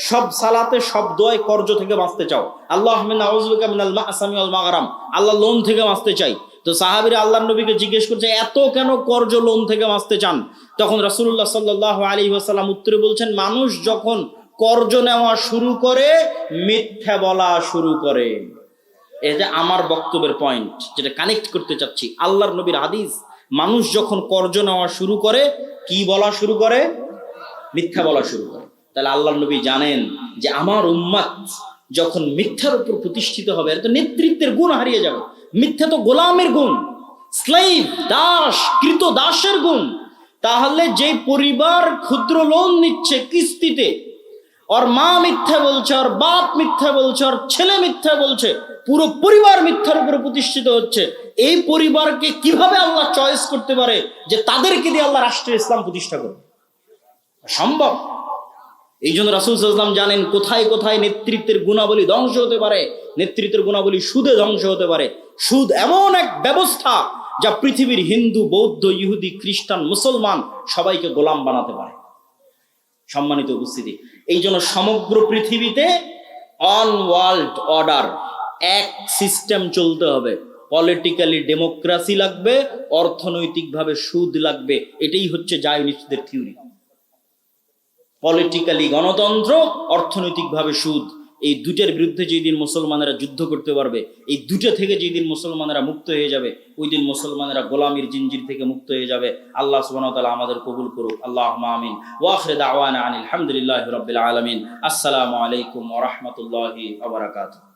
সব সালাতে, সব দোয়ায় কর্জ থেকে বাঁচতে চাও। আল্লাহুম্মা নাউযু বিকা মিনাল মা'সামি ওয়াল মাগরাম, আল্লাহ লোন থেকে বাঁচতে চাই। তো সাহাবীরা আল্লাহর নবীকে জিজ্ঞেস করছে, এত কেন কর্জ, লোন থেকে বাঁচতে চান? তখন রাসূলুল্লাহ সাল্লাল্লাহু আলাইহি ওয়াসাল্লাম উত্তরে বলছেন, মানুষ যখন কর্জ নেওয়া শুরু করে, মিথ্যা বলা শুরু করে। এটা আমার বক্তব্যের পয়েন্ট, যেটা কানেক্ট করতে চাচ্ছি, আল্লাহর নবীর হাদিস। মানুষ যখন কর্জ নেওয়া শুরু করে, কি বলা শুরু করে? মিথ্যা বলা শুরু করে। তাহলে আল্লাহর নবী জানেন যে আমার উম্মত যখন মিথ্যার উপর প্রতিষ্ঠিত হবে, এটা তো নেতৃত্বের গুণ হারিয়ে যাবে। মিথ্যা তো গোলামের গুণ, স্লেভ, দাস, কৃত দাসের গুণ। তাহলে যে পরিবার ক্ষুদ্র লোন নিচ্ছে কিস্তিতে, ওর মা মিথ্যা বলছে, ওর বাপ মিথ্যা বলছে, ওর ছেলে মিথ্যা বলছে, পুরো পরিবার মিথ্যার উপরে প্রতিষ্ঠিত হচ্ছে, এই পরিবারকে কিভাবে আল্লাহ চয়েস করতে পারে যে তাদেরকে দিয়ে আল্লাহ রাষ্ট্রে ইসলাম প্রতিষ্ঠা করবে? সম্ভব। এই জন্য রাসূল সাল্লাল্লাহু আলাইহি ওয়াসাল্লাম জানেন কোথায় কোথায় নেতৃত্বের গুণাবলী ধ্বংস হতে পারে। নেতৃত্বের গুণাবলী সুদে ধ্বংস হতে পারে। সুদ এমন এক ব্যবস্থা যা পৃথিবীর হিন্দু, বৌদ্ধ, ইহুদি, খ্রিস্টান, মুসলমান সবাইকে গোলাম বানাতে পারে। সম্মানিত উপস্থিতি, এই জন্য সমগ্র পৃথিবীতে অন ওয়ার্ল্ড অর্ডার, এক সিস্টেম চলতে হবে। পলিটিক্যালি ডেমোক্রেসি লাগবে, অর্থনৈতিকভাবে সুদ লাগবে। এটাই হচ্ছে জায়নিস্টদের থিওরি। পলিটিক্যালি গণতন্ত্র, অর্থনৈতিকভাবে সুদ। এই দুটার বিরুদ্ধে যেদিন মুসলমানেরা যুদ্ধ করতে পারবে, এই দুটো থেকে যেদিন মুসলমানেরা মুক্ত হয়ে যাবে, ওই দিন মুসলমানেরা গোলামির জিনজির থেকে মুক্ত হয়ে যাবে। আল্লাহ সুবহানাহু ওয়া তাআলা আমাদের কবুল করুক। আল্লাহুম্মা আমিন। ওয়া আখিরু দাওয়ানা আনিল হামদুলিল্লাহি রাব্বিল আলামিন। আসসালামু আলাইকুম ওয়া রাহমাতুল্লাহি ওয়া বারাকাতুহু।